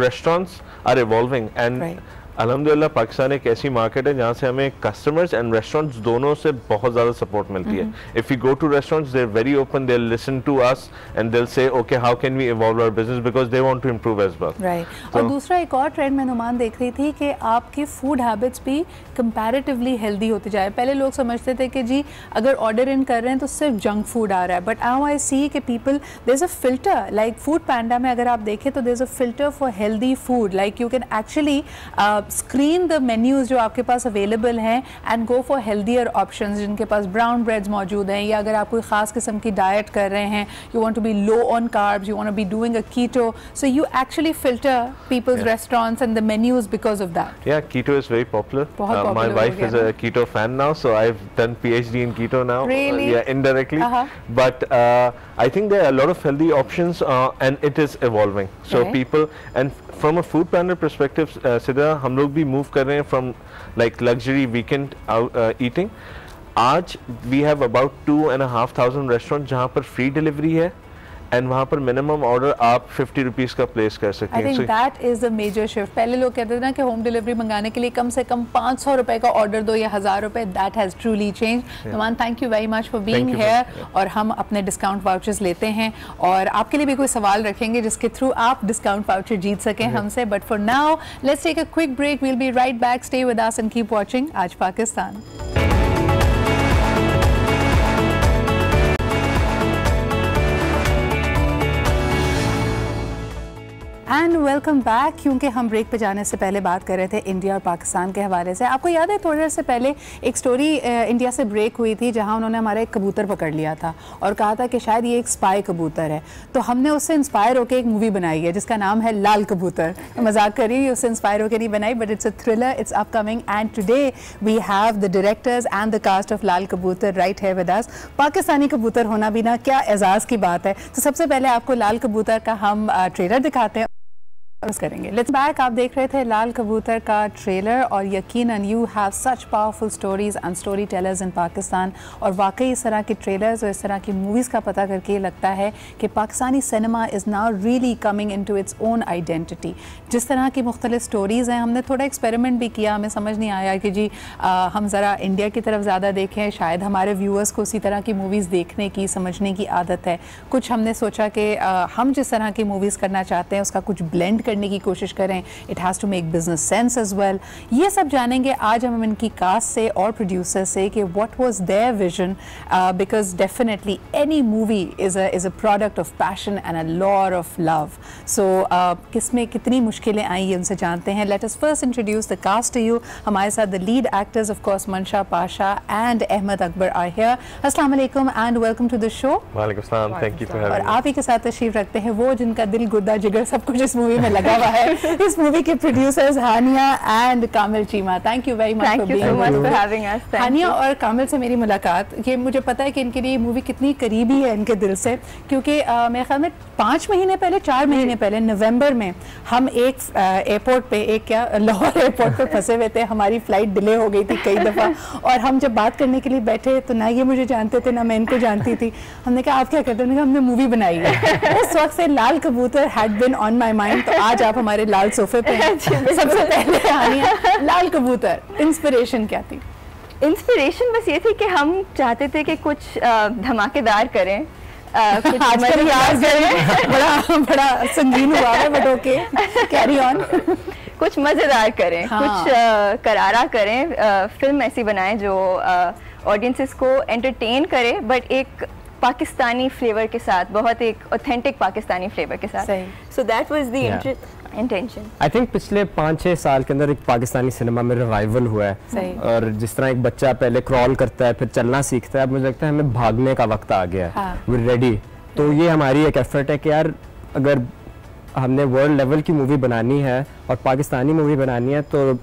restaurants are evolving, and right. अल्हम्दुलिल्लाह पाकिस्तान एक ऐसी मार्केट है जहाँ से हमें कस्टमर्स एंड रेस्टोरेंट्स दोनों से बहुत ज़्यादा सपोर्ट मिलती है. If you go to restaurants, they are very open, they listen to us and they will say okay how can we evolve our business, because they want to improve as well. Right. और दूसरा एक और trend मैं नुमान देख रही थी कि आपकी फूड हैबिट्स भी कंपैरेटिवली हेल्दी होती जाए. पहले लोग समझते थे कि जी अगर ऑर्डर इन कर रहे हैं तो सिर्फ जंक फूड आ रहा है, बट नाउ आई सी कि people, there is a filter, like Foodpanda में अगर आप देखें तो there is a filter for healthy food, like you can actually screen the menus जो आपके पास अवेलेबल हैं and go for healthier options, जिनके पास ब्राउन ब्रेड्स मौजूद हैं, या अगर आप कोई ख़ास किस्म की डाइट कर रहे हैं, you want to be low on carbs, you want to be doing a keto, so you actually filter people's restaurants and the menus because of that. Yeah, keto is very popular. My wife is a keto fan now, so I've done PhD in keto now. Really? Yeah, indirectly. But I think there are a lot of healthy options, and it is evolving. So people, and from a food panda perspective, Sidra, हम लोग भी move कर रहे हैं from like luxury weekend out eating. आज we have about 2,500 restaurants जहाँ पर free delivery है, एंड वहाँ पर मिनिमम ऑर्डर आप 50 रुपीज़ का प्लेस कर सकते हैं. I think that is the major shift. पहले लोग कहते थे ना कि होम डिलीवरी मंगाने के लिए कम से कम 500 रुपए का ऑर्डर दो या 1000 रुपए. That has truly change. Numan, thank you very much for being here. और हम अपने डिस्काउंट वाउचर्स लेते हैं और आपके लिए भी कोई सवाल रखेंगे जिसके थ्रू आप डिस्काउंट वाउचर जीत सकें हमसे. But for now let's take a quick break. We'll be right back. Stay with us and keep watching Aaj Pakistan. And welcome back. क्योंकि हम ब्रेक पे जाने से पहले बात कर रहे थे इंडिया और पाकिस्तान के हवाले से. आपको याद है थोड़ी देर से पहले एक स्टोरी इंडिया से ब्रेक हुई थी जहां उन्होंने हमारा एक कबूतर पकड़ लिया था और कहा था कि शायद ये एक स्पाई कबूतर है. तो हमने उससे इंस्पायर होकर एक मूवी बनाई है जिसका नाम है लाल कबूतर. मजाक करिए, उससे इंस्पायर होकर नहीं बनाई, but it's a thriller. It's upcoming and today we have the directors and the cast of Laal Kabootar right here with us. Pakistani कबूतर होना भी ना क्या एजाज़ की बात है. तो सबसे पहले आपको लाल कबूतर का हम ट्रेलर दिखाते हैं. करेंगे। लेट्स बैक, आप देख रहे थे लाल कबूतर का ट्रेलर और यकीनन you have such powerful stories and story tellers in Pakistan. और वाकई इस तरह की ट्रेलर्स और इस तरह की मूवीज़ का पता करके ये लगता है कि Pakistani cinema is now really coming into its own identity. जिस तरह की मुख्तलिफ स्टोरीज़ हैं, हमने थोड़ा एक्सपेरिमेंट भी किया, हमें समझ नहीं आया कि जी हम ज़रा इंडिया की तरफ ज़्यादा देखें, शायद हमारे व्यूअर्स को उसी तरह की मूवीज़ देखने की समझने की आदत है। कुछ हमने सोचा कि हम जिस तरह की मूवीज़ करना चाहते हैं उसका कुछ ब्लेंड करने की कोशिश करें, it has to make business sense as well. ये सब जानेंगे आज हम इनकी कास्ट से और प्रोड्यूसर से कि what was their vision, because definitely any movie is a product of passion and a लॉर ऑफ लव। सो किसमें कितनी मुश्किलें आई ये उनसे जानते हैं। Let us first introduce the cast to you. हमारे साथ the lead actors of course Mansha Pasha and Ahmed Akbar are here. अस्सलाम वालेकुम and welcome to the show. वालेकुम सलाम, थैंक यू फॉर हैविंग और आप ही के साथ तशरीफ रखते हैं वो जिनका दिल गुर्दा जिगर सब कुछ इस मूवी में लगा हुआ है, इस मूवी के producers Hania and Kamil Cheema. Thank you very much for being here. Hania और कामिल से मेरी मुलाकात, ये मुझे पता है कि इनके लिए मूवी कितनी करीबी है इनके दिल से, क्योंकि मेरे ख्याल में 4 महीने पहले नवंबर में हम एक एयरपोर्ट पे लाहौर एयरपोर्ट पे फंसे हुए थे। हमारी फ्लाइट डिले हो गई थी कई दफ़ा और हम जब बात करने के लिए बैठे तो ना ये मुझे जानते थे ना मैं इनको जानती थी। हमने कहा आप क्या करते हैं? हमने मूवी बनाई है। उस वक्त से लाल कबूतर had been on my mind. तो आज आप हमारे लाल सोफे पे हैं। सबसे पहले हानिया, लाल कबूतर इंस्पिरेशन क्या थी? इंस्पिरेशन बस ये थी कि हम चाहते थे कि कुछ धमाकेदार करें, कुछ बड़ा संगीन हुआ है, बट ओके कैरी ऑन। कुछ मजेदार करें, कुछ करारा करें, फिल्म ऐसी बनाएं जो ऑडियंसेस को एंटरटेन करे बट एक पाकिस्तानी फ्लेवर के साथ, बहुत एक ऑथेंटिक पाकिस्तानी फ्लेवर के साथ। So that was the intention. I think पिछले 5-6 साल के अंदर एक पाकिस्तानी सिनेमा में रिवाइवल हुआ है। और जिस तरह एक बच्चा पहले क्रॉल करता है फिर चलना सीखता है, मुझे लगता है हमें भागने का वक्त आ गया है। We ready. तो ये हमारी एक एफर्ट है कि यार अगर हमने वर्ल्ड लेवल की मूवी बनानी है और पाकिस्तानी मूवी बनानी है तो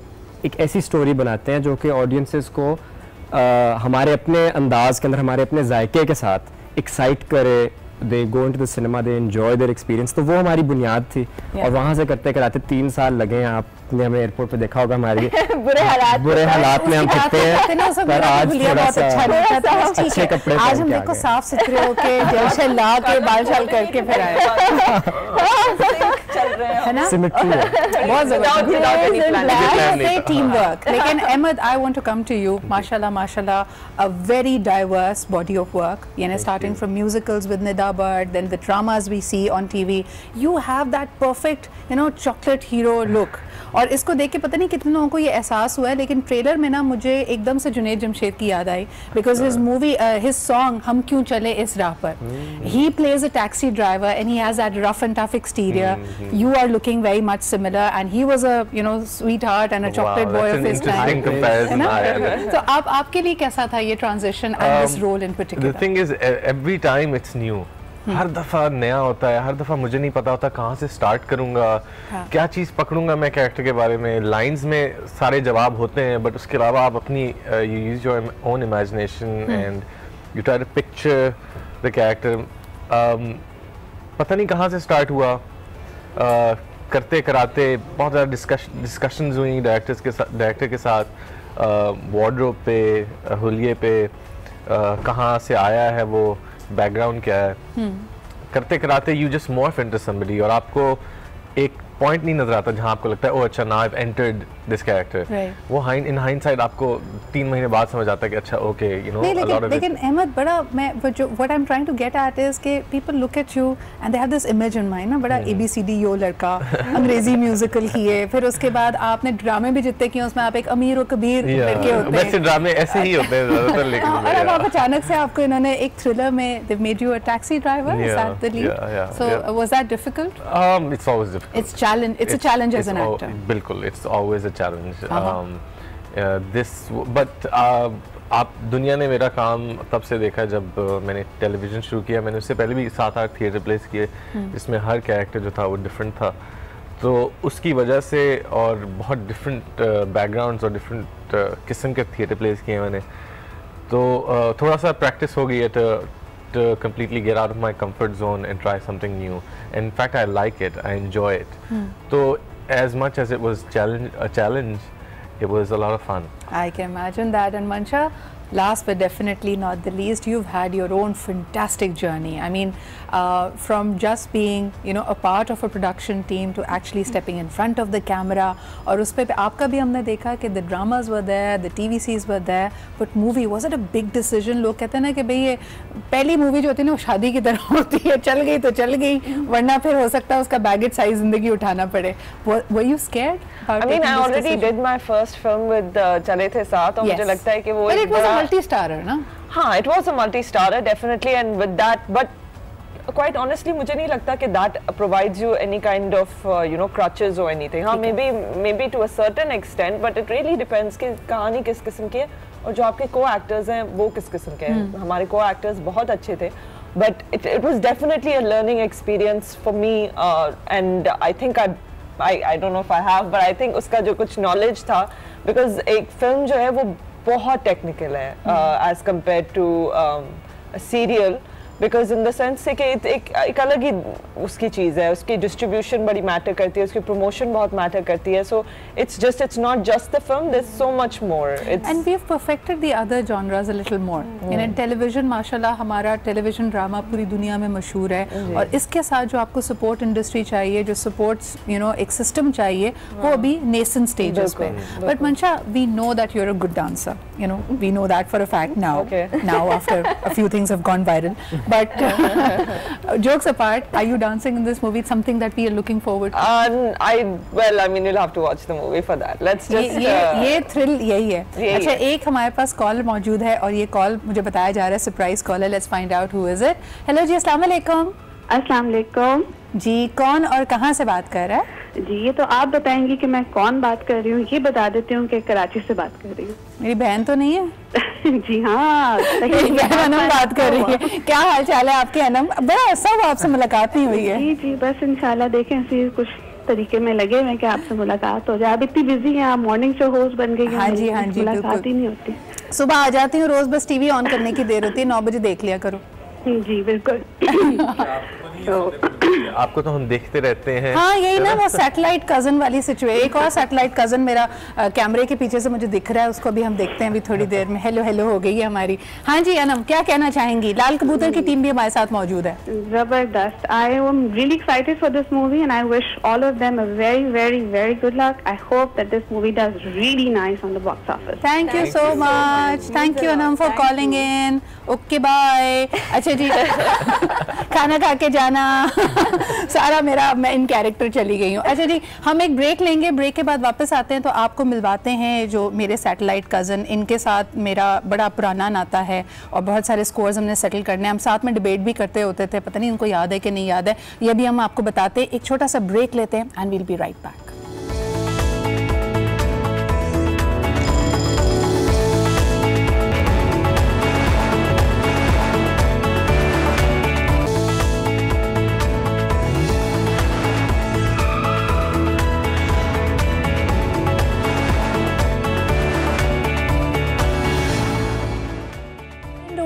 एक ऐसी स्टोरी बनाते हैं जो कि ऑडियंसेस को हमारे अपने अंदाज के अंदर, हमारे अपने जायके के साथ एक्साइट करे। They go into the cinema, they enjoy their experience. तो वो हमारी बुनियाद थी। और वहाँ से करते कराते 3 साल लगे हैं। आपने हमें एयरपोर्ट पे देखा होगा हमारी बुरे हालात में हम फिरते हैं, पर आज थोड़ा सा अच्छे कपड़े आज हम देखो साफ सुथरे होके जैसे ला के बाल शाल करके फिर आए है ना, सिमेट्री है बहुत जबरदस्त टीम वर्क। लेकिन Ahmed, I want to come to you. माशाल्लाह a very diverse body of work, यानी starting from musicals with Nida Bhatt, then the dramas we see on TV. You have that perfect, chocolate hero look. और इसको देख के पता नहीं कितने लोगों को ये एहसास हुआ है, लेकिन ट्रेलर में ना मुझे एकदम से जुनैद जमशेद की याद आई, because his movie, his song हम क्यों चले इस राह पर, he plays a taxi driver and he has that rough and tough exterior. You are looking very much similar and he was a sweet heart and a chocolate boy of his time. तो आपके लिए कैसा था ये transition and this role in particular? The thing is, every time it's new. हर दफ़ा नया होता है, हर दफ़ा मुझे नहीं पता होता कहाँ से स्टार्ट करूँगा, क्या चीज़ पकड़ूँगा मैं कैरेक्टर के बारे में. लाइंस में सारे जवाब होते हैं बट उसके अलावा आप अपनी you use your own imagination and you try to picture the character. पता नहीं कहाँ से स्टार्ट हुआ, करते कराते बहुत ज़्यादा डिस्कशंस हुई डायरेक्टर के साथ, वार्डरोब पे, हुलिये पे, कहाँ से आया है वो, बैकग्राउंड क्या है. करते कराते you just morph into somebody और आपको एक पॉइंट नहीं नजर आता जहाँ आपको लगता है ओह अच्छा now I have entered this character. वो इन हाइंडसाइट आपको 3 महीने बाद समझ आता है कि अच्छा okay you know a lot of. लेकिन अहमद, बड़ा मैं what I am trying to get at is कि people look at you and they have this image in mind ना, बड़ा ABCD यो लड़का, अंग्रेजी म्यूजिकल किए, फिर उसके बाद आपने ड्रामे भी जितने किए उसमें आप एक अमीर और कबीर लड़के होते हैं. वैसे ड्रामे ऐसे ही होते हैं ज्यादातर. लेकिन और अब आप अचानक से आपको इन्होंने एक थ्रिलर में they made you a taxi driver. Is that the lead? So was that difficult? It's always difficult. It's a challenge as an actor. बिल्कुल, it's always a challenge. आप दुनिया ने मेरा काम तब से देखा जब मैंने टेलीविज़न शुरू किया. मैंने उससे पहले भी 7-8 थिएटर प्लेस किए जिसमें हर कैरेक्टर जो था वो डिफरेंट था. तो उसकी वजह से और बहुत डिफरेंट बैकग्राउंड्स और डिफरेंट किस्म के थिएटर प्लेस किए मैंने. तो थोड़ा सा प्रैक्टिस हो गई है completely get out of my comfort zone and try something new. In fact, I like it. I enjoy it. So as much as it was a challenge, it was a lot of fun. I can imagine that. And Mansha, last but definitely not the least, you've had your own fantastic journey. I mean, from just being, you know, a part of a production team to actually stepping in front of the camera. और उस पे आपका भी हमने देखा कि the dramas were there, the TVCs were there, but movie, was it a big decision? लोग कहते हैं ना कि भाई ये पहली मूवी जो होती है ना वो शादी की तरह होती है, चल गई तो चल गई, वरना फिर हो सकता है उसका बैगेज साइज जिंदगी उठाना पड़े. Were you scared? I mean, I already did my first film with चले थे साथ, और मुझे लगता है कि वो but it was a multi-starrer, ना? हाँ, it was a multi-starrer definitely, and with that, but quite honestly, मुझे नहीं लगता कि that provides you any kind of you know, crutches or anything. हाँ, maybe to a certain extent, but it really depends कि कहानी किस किस्म की है और जो आपके co-actors हैं वो किस किस्म के हैं. हमारे co-actors बहुत अच्छे थे, but it was definitely a learning experience for me, and I think I don't know if I have, but I think उसका जो कुछ knowledge था, because एक film जो है वो बहुत technical है as compared to a serial, because in the sense से कि एक अलग ही उसकी चीज़ है, उसकी distribution बड़ी matter करती है, उसकी promotion बहुत matter करती है, so it's not just the film, there's so much more. And we've perfected the other genres a little more. In television, माशाल्लाह हमारा television drama पूरी दुनिया में मशहूर है, और इसके साथ जो आपको support industry चाहिए, जो supports, you know, एक system चाहिए, वो अभी nascent stages पे. But Mansha, we know that you're a good dancer. You know, we know that for a fact now. Okay. Now after a few things have gone viral. But jokes apart, are you dancing in this movie? It's something that we are looking forward to. I mean, you'll have to watch the movie for that. Let's just. ये thrill यही है. अच्छा, एक हमारे पास call मौजूद है और ये कॉल मुझे बताया जा रहा है सरप्राइज कॉल है. Let's find out who is it. Hello जी, अस्सलाम वालेकुम. अस्सलाम वालेकुम जी. कौन और कहाँ से बात कर रहा है? जी, ये तो आप बताएंगी कि मैं कौन बात कर रही हूँ. ये बता देती हूँ कि कराची से बात कर रही हूँ. मेरी बहन तो नहीं है? जी हाँ, अनम बात कर रही है. क्या हाल चाल है आपके अनम? बड़ा अर्सा हुआ आपसे मुलाकात नहीं हुई है. जी जी, बस इंशाल्लाह देखें ऐसी कुछ तरीके में लगे हुए कि आपसे मुलाकात हो जाए. आप इतनी बिजी हैं, आप मॉर्निंग शो होस्ट बन गई हैं. हाँ जी, हाँ जी, मुलाकात ही नहीं होती. सुबह आ जाती हूँ रोज, बस टीवी ऑन करने की देर होती है. 9 बजे देख लिया करो. जी बिल्कुल. आपको तो हम देखते रहते हैं. हाँ, यही ना वो सैटेलाइट कजन वाली सिचुएशन. एक और सैटेलाइट कजन मेरा कैमरे के पीछे से मुझे दिख रहा है, उसको भी हम देखते हैं अभी थोड़ी देर में. हेलो हेलो हो गई है हमारी. हाँ जी अनम, क्या कहना चाहेंगी? लाल कबूतर की टीम भी हमारे साथ मौजूद है. जबरदस्त. I am really excited for this movie and I wish all of them a very very very good luck. I hope that this movie does really nice on the box office. Thank you so much. Thank you Anam for calling in. Okay bye. अच्छा जी, खाना खा के जाना. सारा मेरा, मैं इन character चली गई हूँ. अच्छा जी, हम एक ब्रेक लेंगे. ब्रेक के बाद वापस आते हैं तो आपको मिलवाते हैं जो मेरे सैटेलाइट कज़न, इनके साथ मेरा बड़ा पुराना नाता है और बहुत सारे स्कोर्स हमने सेटल करने हैं. हम साथ में डिबेट भी करते होते थे, पता नहीं उनको याद है कि नहीं याद है. ये भी हम आपको बताते हैं. एक छोटा सा ब्रेक लेते हैं and we'll be right back.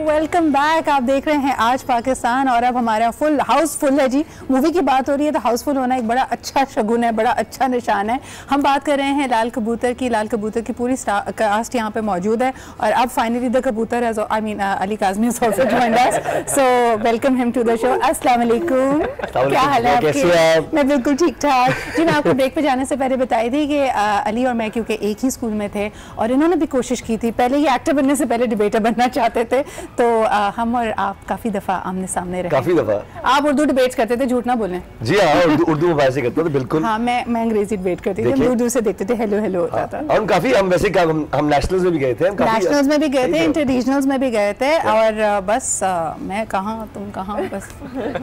Welcome back. आप देख रहे हैं आज पाकिस्तान और अब हमारा फुल हाउस फुल है जी. मूवी की बात हो रही है तो हाउसफुल होना एक बड़ा अच्छा शगुन है, बड़ा अच्छा निशान है. हम बात कर रहे हैं लाल कबूतर की. लाल कबूतर की पूरी कास्ट यहाँ पे मौजूद है और अब फाइनली द कबूतर है, I mean Ali Kazmi is also joined us. So welcome him to the show. अस्सलाम वालेकुम. क्या हाल है आपके? मैं बिल्कुल ठीक ठाक जी. मैं आपको ब्रेक पे जाने से पहले बताई थी कि अली और मैं क्योंकि एक ही स्कूल में थे और इन्होंने भी कोशिश की थी. पहले ये एक्टर बनने से पहले डिबेटर बनना चाहते थे, तो हम और आप काफी दफा आमने सामने रहे. काफी दफा आप उर्दू डिबेट्स करते थे, झूठ ना बोलें. जी हाँ, उर्दू में वैसे करते थे बिल्कुल. हाँ, मैं अंग्रेजी डिबेट करती थी. दूर दूर से देखते थे, हेलो हेलो होता था. और काफी हम वैसे हम नेशनल्स में भी गए थे. नेशनल्स में भी गए थे, इंटरनेशनल्स में भी गए थे. और बस मैं कहाँ तुम कहाँ, बस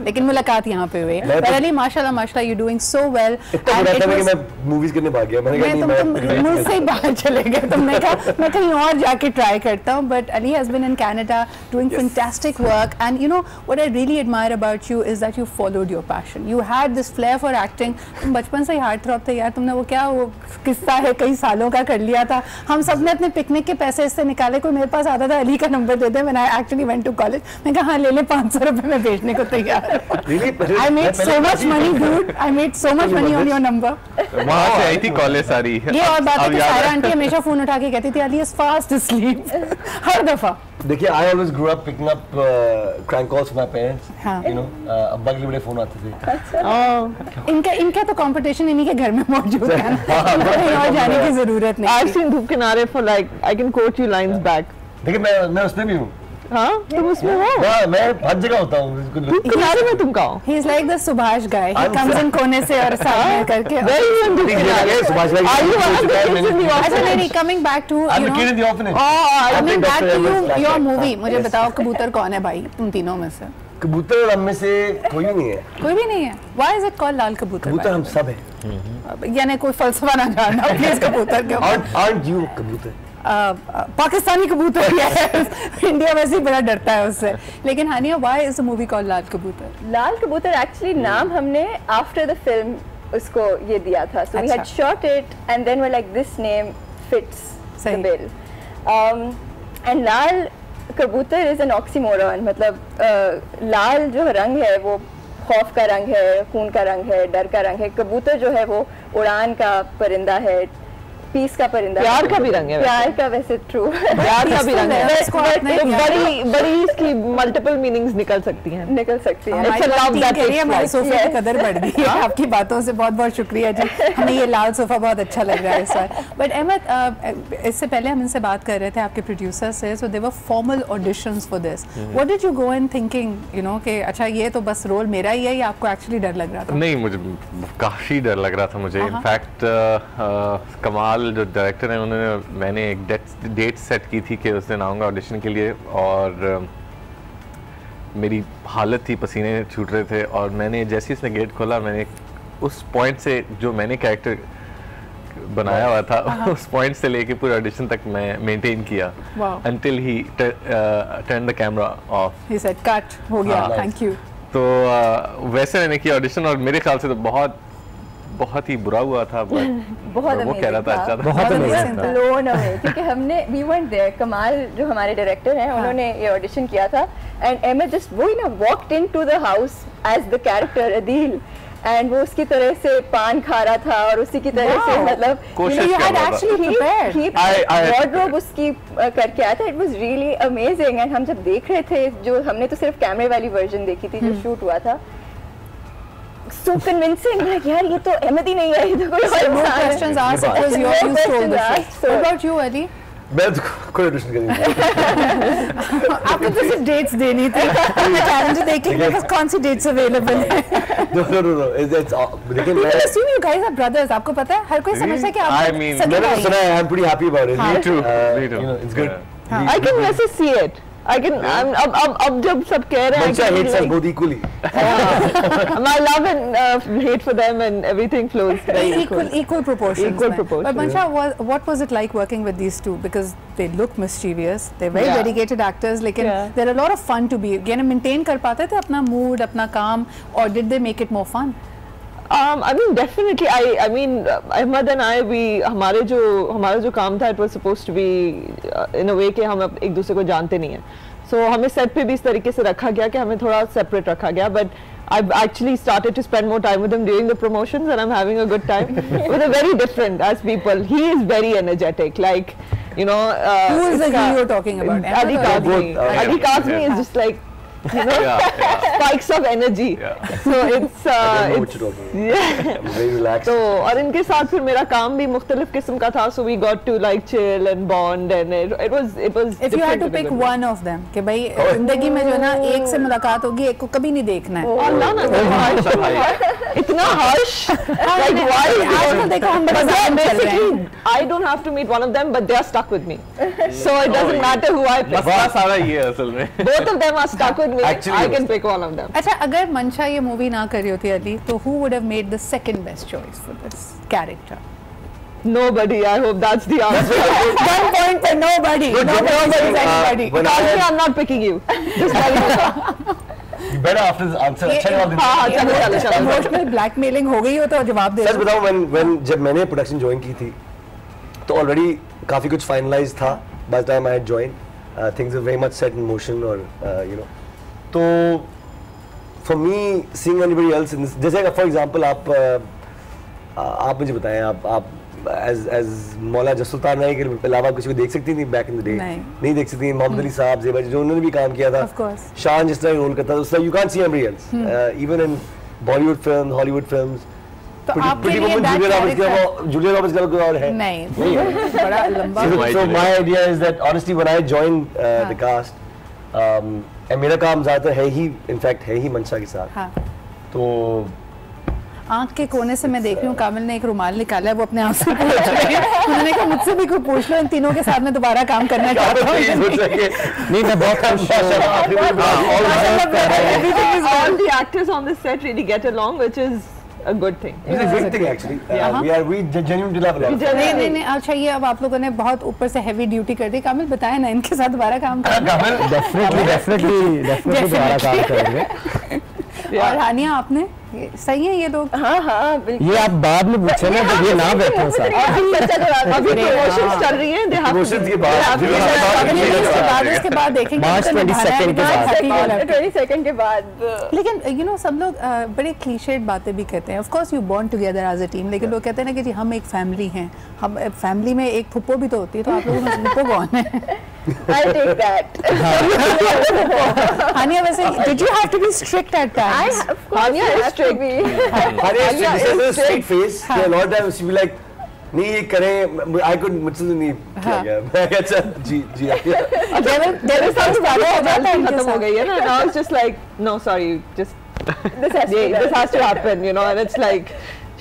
लेकिन मुलाकात यहाँ पे हुई. अली माशाल्लाह माशाल्लाह, यू डूइंग सो वेल. मैं मूवीज करने भाग गया. मैंने मुझसे बाहर चले गए. तुमने कहा मैं कहीं और जाके ट्राई करता हूँ. But Ali has been in Canada doing fantastic work, and you know what I really admire about you is that you followed your passion. You had this flair for acting. तुम बचपन से ही हार्ट थ्रॉप थे यार, तुमने वो क्या वो किस्सा है कई सालों का कर लिया था. हम सब ने अपने पिकनिक के पैसे इससे निकाले. कोई मेरे पास आता था, अली का number they they. When I actually went to college, मैं कहा हाँ ले ले 500 रुपए में भेजने को तैयार. I made so much money, dude. I made so much money on your number. वहाँ से आई थी कॉलेज सारी. ये और बात है कि सारा आंटी हमेशा फोन उठा के कहती थी अली is fast asleep. हर दफा. देखिए, I always grew up picking up crank calls from my parents. You know, अब्बा के लिए बड़े फोन आते थे. इनका तो कंपटीशन इन्हीं के घर में मौजूद है ना. कहीं और जाने की जरूरत नहीं. I've seen धूप किनारे for like I can quote you lines back. देखिए, मैं उसमें भी हूँ. हाँ, तुम उसमें हो? मैं हर जगह होता हूँ. धूप किनारे में तुम कहाँ हो? He is like the Subhash guy. He comes in कोने से और सामने करके. सुभाष भाई. Are you one of the kids in the अच्छा नहीं, coming back to I'm the kid in the orphanage. coming back to you, your movie. मुझे बताओ कबूतर कौन है भाई तुम तीनों में से? कबूतर हम में से कोई नहीं है. कोई भी नहीं है. Why is it called लाल कबूतर? कबूतर हम सब हैं. यानी कोई फलसफा ना जानना प्लीज कबूतर के ऊपर. Aren't you कबूतर? पाकिस्तानी कबूतर है. इंडिया वैसे ही बड़ा डरता है उससे. लेकिन हानिया, why is the movie called लाल कबूतर? लाल कबूतर एक्चुअली नाम हमने आफ्टर द फिल्म उसको ये दिया था. So we had shot it and then we're like this name fits the bill. And लाल कबूतर is an oxymoron. मतलब लाल जो रंग है वो खौफ का रंग है, खून का रंग है, डर का रंग है. कबूतर जो है वो उड़ान का परिंदा है, पीस का परिंदा. प्यार का भी रंग है. प्यार का वैसे ट्रू. प्यार का भी रंग है. बड़ी इसकी मल्टीपल मीनिंग्स निकल सकती हैं. हमारे सोफे की कदर बढ़ गई है आपकी बातों से. बहुत बहुत शुक्रिया जी. हमें ये लाल सोफा बहुत अच्छा लग रहा है इस बार. बट अहमद, इससे पहले हम इनसे बात कर रहे थे आपके प्रोड्यूसर से. So there were formal auditions for this. What did you go in thinking, you know, कि अच्छा ये तो बस रोल मेरा ही है, या आपको एक्चुअली डर लग रहा था? नहीं, मुझे काफी डर लग रहा था. मुझे इनफैक्ट कमाल जो डायरेक्टर हैं उन्होंने, मैंने एक डेट सेट की थी कि उस दिन आऊँगा ऑडिशन के लिए, और मेरी हालत थी, पसीने छूट रहे थे, और मैंने जैसे ही उसने गेट खोला, मैंने उस पॉइंट से जो मैंने कैरेक्टर बनाया हुआ था उस पॉइंट से लेके पूरे ऑडिशन तक मैं मेंटेन किया until he turned the camera off. He said cut, हो गया, thank you. तो वैसे मैंने किया ऑडिशन, और मेरे ख्याल से तो बहुत ही बुरा हुआ था. बहुत वो कह रहा था अच्छा था. बहुत अमेजिंग था. blown away, क्योंकि हमने we weren't there. कमाल जो हमारे डायरेक्टर हैं उन्होंने ये ऑडिशन किया था, and Emma just वो ही ना walked into the house as the character Adil, and वो उसकी तरह से पान खा रहा था और उसी की तरह से मतलब you had actually prepared. wardrobe उसकी करके आया था. It was really amazing. and हम जब देख रहे थे, जो हमने तो सिर्फ कैमरे वाली वर्जन देखी थी जो शूट हुआ था, so convincing. like यार ये तो अहमद ही नहीं है, ये तो कोई और no questions asked because you stole the show. What about you, Ali? मैं तो कोई ऑडिशन कर नहीं था. आपको तो सिर्फ डेट्स देनी थी. मैं चैलेंज देखिए कौन सी डेट्स अवेलेबल है. No. It's लेकिन मैं assume you guys are brothers. आपको पता है हर कोई समझता है कि आप मैंने सुना है. I'm pretty happy about it. Me too. You know, it's good. I can वैसे see it. I can. अब जब सब कह रहे हैं Mancha hates us both equally. My love and hate for them and everything flows very equal proportions. Equal proportions. But Mancha, what was it like working with these two? Because they look mischievous. They're very dedicated actors. लेकिन they're a lot of fun to be. यानी maintain कर पाते थे अपना mood, अपना काम, or did they make it more fun? I mean definitely. I mean Ahmad and I, हमारा जो काम था, it was supposed to be in a way कि हम एक दूसरे को जानते नहीं हैं. So हमें set पे भी इस तरीके से रखा गया कि हमें थोड़ा separate रखा गया. But I've actually started to spend more time with him during the promotions, and I'm having a good time. We're very different as people. He is very energetic, like, you know. Who is the hero talking about? Ali Kazmi. Ali Kazmi is just like, you know, spikes of energy. So it's very relaxed. तो और इनके साथ फिर मेरा काम भी मुख्तलिफ किस्म का था. So we got to like chill and bond, and it was. If you had to pick one of them, कि भाई जिंदगी में जो है ना एक से मुलाकात होगी, एक को कभी नहीं देखना है. अल्लाह ना इतना harsh. Like why? आजकल देखो हम बड़ा चल रहे हैं. I don't have to meet one of them, but they are stuck with me. So it doesn't matter who I pick. मसला सारा ये है असल में. Both of them are stuck with me. Actually, I can pick one of them. अच्छा, अगर मंशा ये मूवी ना करी होती अली, तो who would have made the second best choice for this character? Nobody. I hope that's the answer. 1 point for nobody. Nobody is anybody. I'm not picking you. Just You better after this answer. अच्छा जवाब देना. Emotional blackmailing हो गई हो तो जवाब दे. सच बताऊं when जब मैंने प्रोडक्शन ज्वाइन की थी तो ऑलरेडी काफी कुछ फाइनलाइज था. By the time I had joined, things were very much set in motion or you know. तो for me seeing anybody else in this, जैसे for example आप मुझे बताएं आप as मौला जसुल्तान नाई के अलावा किसी को देख सकती थी बैक इन द डे? नहीं देख सकती. मोहम्मद अली साहब, ज़ेबा जो उन्होंने भी काम किया था, शान जिस तरह रोल करता था, उसका you can't see everybody else even in Bollywood film, Hollywood films. तो आपके लिए जूलिया रॉबर्ट्स का कोई और है नहीं बड़ा लंबा. So my idea is that honestly when I joined the cast मेरा काम ज़्यादातर है ही इनफैक्ट है ही मंशा के साथ. तो आँख के कोने से मैं देख रही हूँ कामिल ने एक रुमाल निकाला है, वो अपने आप से पूछ रही है. उन्होंने कहा मुझसे भी कोई पूछ लो, इन तीनों के साथ मैं दोबारा काम करना चाहता हूँ. नहीं मैं बहुत खुश all the actors on this set really get along, which is a good thing. It's a great thing actually. We genuinely love a lot. नहीं अच्छा ये अब आप लोगों ने बहुत ऊपर से हैवी ड्यूटी कर दी. कामिल बताया ना इनके साथ दोबारा काम करना. डेफिनेटली दोबारा काम करेंगे. और हानिया आपने सही है ये लोग? हाँ बिल्कुल. ये आप बाद में पूछे ना जब ये ना बैठे साथ. अभी प्रमोशंस चल रही हैं. प्रमोशंस के बाद उसके बाद देखेंगे 20 सेकंड के बाद. लेकिन यू नो सब लोग बड़े क्लीशेड बातें भी कहते हैं. Of course you bond together as a team, लेकिन लोग कहते हैं ना कि जी हम एक फैमिली हैं. हम फैमिली में एक फुप्पो भी तो होती है, तो आप लोगों में फुप्पो कौन है? I'll take that. हानिया वैसे did you have to be strict at times? Hania is strict. Hania is straight face. A lot of times she be like नहीं ये करें. I could मुझसे नहीं किया गया. मैं क्या चल जी Devil sounds खत्म हो गई है ना. Now it's just like no sorry just this has to happen, you know, and it's like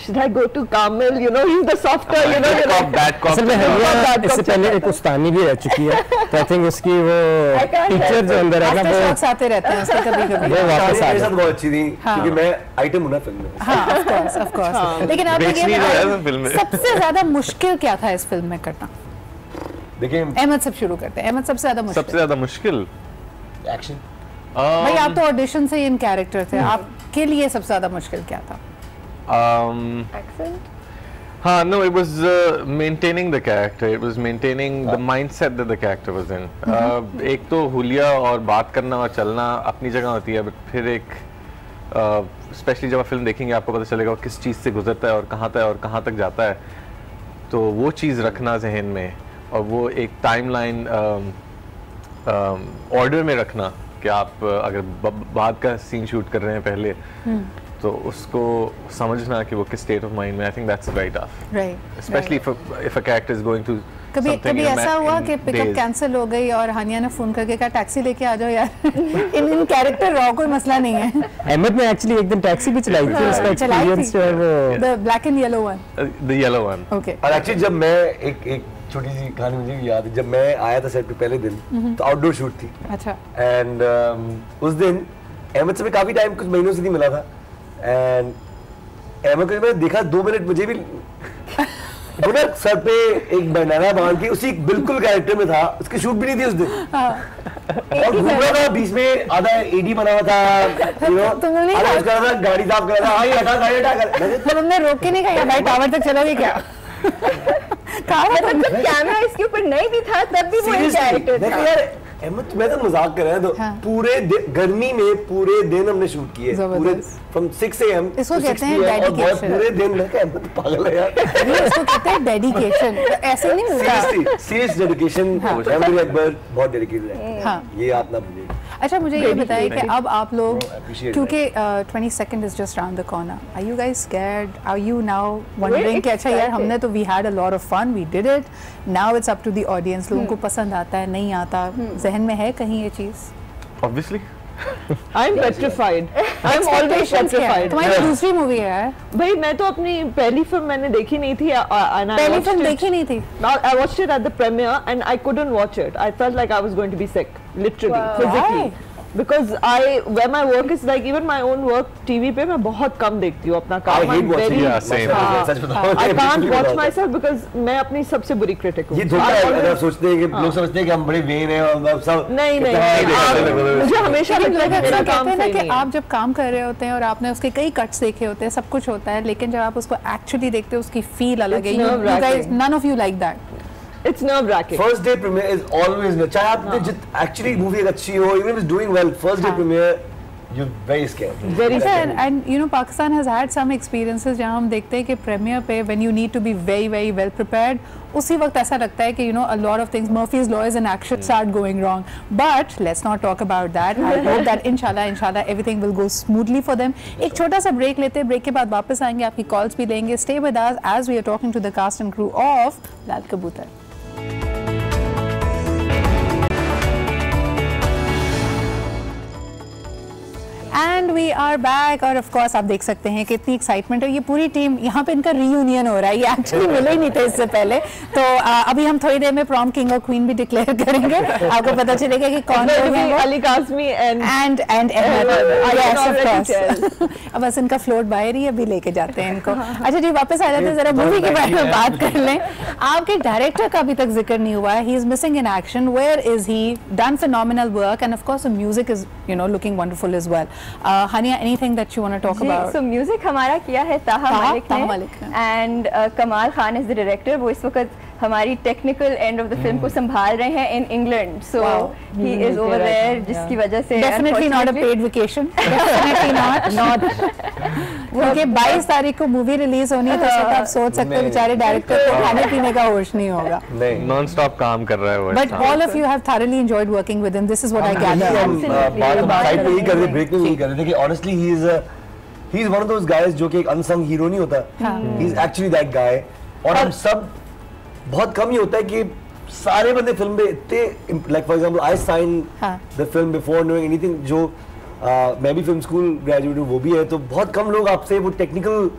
should I go to Kamil, you know, he's the softer, you know, bad cop. असल में Haniyeh इससे पहले एक उस्तानी भी रह चुकी है, तो आई थिंक उसकी वो टीचर जो अंदर है ना वो आते रहते हैं उसके कभी-कभी. वो वापस आ मेरे साथ बहुत अच्छी थी क्योंकि मैं आइटम हूं ना फिल्म में. हाँ ऑफ कोर्स. लेकिन आप ये सबसे ज्यादा मुश्किल क्या था इस फिल्म में करना? देखिए अहमद से शुरू करते हैं. अहमद सबसे ज्यादा मुश्किल एक्शन. भाई आप तो ऑडिशन से इन कैरेक्टर थे, आपके लिए सबसे ज्यादा मुश्किल क्या था? Accent? No, it was maintaining the character. It was maintaining the mindset that the character was in. एक तो हुलिया और बात करना और चलना अपनी जगह होती है, but फिर एक स्पेशली जब आप फिल्म देखेंगे आपको पता चलेगा वो किस चीज़ से गुजरता है और कहाँ तक जाता है. तो वो चीज़ रखना जहन में और वो एक टाइमलाइन ऑर्डर में रखना कि आप अगर बाद का सीन शूट कर रहे हैं पहले तो उसको समझना कि वो किस स्टेट ऑफ माइंड में. I think that's very tough, specially if a character is going through. कभी ऐसा हुआ कि पिकअप कैंसिल हो गई और हानिया ने फोन करके कहा टैक्सी लेके आ जाओ यार? इन कैरेक्टर रॉ कोई मसला नहीं है. अहमद ने एक्चुअली एक दिन टैक्सी भी चलाई थी, उसका एक्सपीरियंस जो है वो the black and yellow one. The yellow one. Okay. और एक्चुअली जब मैं एक छोटी सी कहानी मुझे भी याद है. जब मैं आया था सेट पे पहले दिन तो आउटडोर शूट थी. अच्छा. एंड उस दिन अहमद से मैं काफी टाइम कुछ महीनों से नहीं मिला था. एंड अहमद को मैंने देखा 2 मिनट मुझे भी वो ना सर पे एक बनाना बांध के उसी बिल्कुल कैरेक्टर में था. उसकी शूट भी नहीं थी उस दिन और घूम रहा था बीच में. आधा एडी बना हुआ था, यू नो, आधा कुछ कर रहा था, गाड़ी साफ कर रहा था. हाँ ये हटा गाड़ी हटा. तुमने रोक के नहीं कहा भाई टावर तक चलोगे क्या? मतलब कैमरा इसके ऊपर नहीं भी था तब भी वो कैरेक्टर था. यार अहमद मैं तो मजाक कर रहा है. तो पूरे गर्मी में पूरे दिन हमने शूट किए, पूरे फ्रॉम 6 AM इसको कहते हैं डेडिकेशन. पूरे दिन मैं अहमद पागल है यार. इसको कहते हैं डेडिकेशन. ऐसे नहीं मिलता. Serious dedication. अहमद अकबर बहुत डेडिकेटेड है. ये आप ना भूलिए. अच्छा मुझे ये बताइए कि अब आप लोग क्योंकि 22nd is just around the corner, are you guys scared? Are you now wondering कि अच्छा यार हमने तो we had a lot of fun, we did it, now it's up to the audience. लोगों को पसंद आता है नहीं आता, जहन में है कहीं ये चीज? Obviously. I'm petrified. I'm always petrified. तुम्हारी दूसरी मूवी है यार. भाई मैं तो अपनी पहली फिल्म मैंने देखी नहीं थी. पहली फिल्म देखी नहीं थी? I watched it at the premiere and I couldn't watch it. I felt like I was going to be sick, literally, physically. because where my work is like even my own work TV पे मैं बहुत कम देखती हूँ अपना काम. I hate watching. Yeah, same. I can't watch myself because मैं अपनी सबसे बुरी critic हूँ. ये धोखा है. अगर सोचते हैं कि लोग समझते हैं कि हम बड़े वेन हैं और सब नहीं मुझे हमेशा लगता है कि मेरा काम सही नहीं है. आप जब काम कर रहे होते हैं और आपने उसके कई कट्स देखे होते हैं, सब कुछ होता है, लेकिन जब आप उसको एक्चुअली देखते हो उसकी फील अलग है. You guys, none of you like that. It's nerve-wracking. First day premiere is always चाहे आपने actually movie अच्छी हो, even if it's doing well, first day premiere you're very scared. Very scared. And you know Pakistan has had some experiences जहाँ हम देखते हैं कि premiere पे when you need to be very very well prepared, उसी वक्त ऐसा लगता है कि you know a lot of things, Murphy's laws and action start going wrong. But let's not talk about that. I hope that inshallah everything will go smoothly for them. एक छोटा सा break लेते हैं, break के बाद वापस आएंगे, आपकी calls भी लेंगे. Stay with us as we are talking to the cast and crew of Lal Kabutar. And we are back. और ऑफ कोर्स आप देख सकते हैं कि इतनी एक्साइटमेंट है. ये पूरी टीम यहाँ पे इनका रीयूनियन हो रहा है. ये एक्चुअली मिले ही नहीं थे इससे पहले. तो अभी हम थोड़ी देर में प्रॉम किंग और क्वीन भी डिक्लेयर करेंगे. आपको पता चलेगा कि कौन है. अली काज़मी एंड अब बस इनका फ्लोट बाहर ही अभी लेके जाते हैं इनको. अच्छा जी, वापस आ जाते हैं, जरा मूवी के बारे में बात कर लें. आपके डायरेक्टर का अभी तक जिक्र नहीं हुआ है. He is missing in action. Where is he? Done phenomenal work and of course the music is you know looking wonderful as well. Hania, anything that you want to talk about? So music हमारा किया है ताहा मलिक ने and कमाल Khan is the director. वो इस वक्त हमारी technical end of the film को संभाल रहे हैं in England. So he is over there, जिसकी वजह से definitely not a paid vacation. Definitely not. क्योंकि 22 तारीख को मूवी रिलीज होनी है, तो आप सोच सकते हो बेचारे डायरेक्टर को खाने पीने का होश नहीं होगा. नॉन स्टॉप काम कर रहा है वो. But all of you have thoroughly enjoyed working with him. This is what I gather. Side पे ही कर रहे, ब्रेक में नहीं कर रहे थे कि honestly he is one of those guys जो कि एक अनसंग हीरो नहीं होता. He is actually that guy. और हम सब बहुत कम ही होता है कि सारे बंदे फिल्म में इतने, like for example I sign the film before knowing anything. जो मैं भी फिल्म स्कूल ग्रेजुएट हूँ, वो भी है. तो बहुत कम लोग आपसे वो टेक्निकल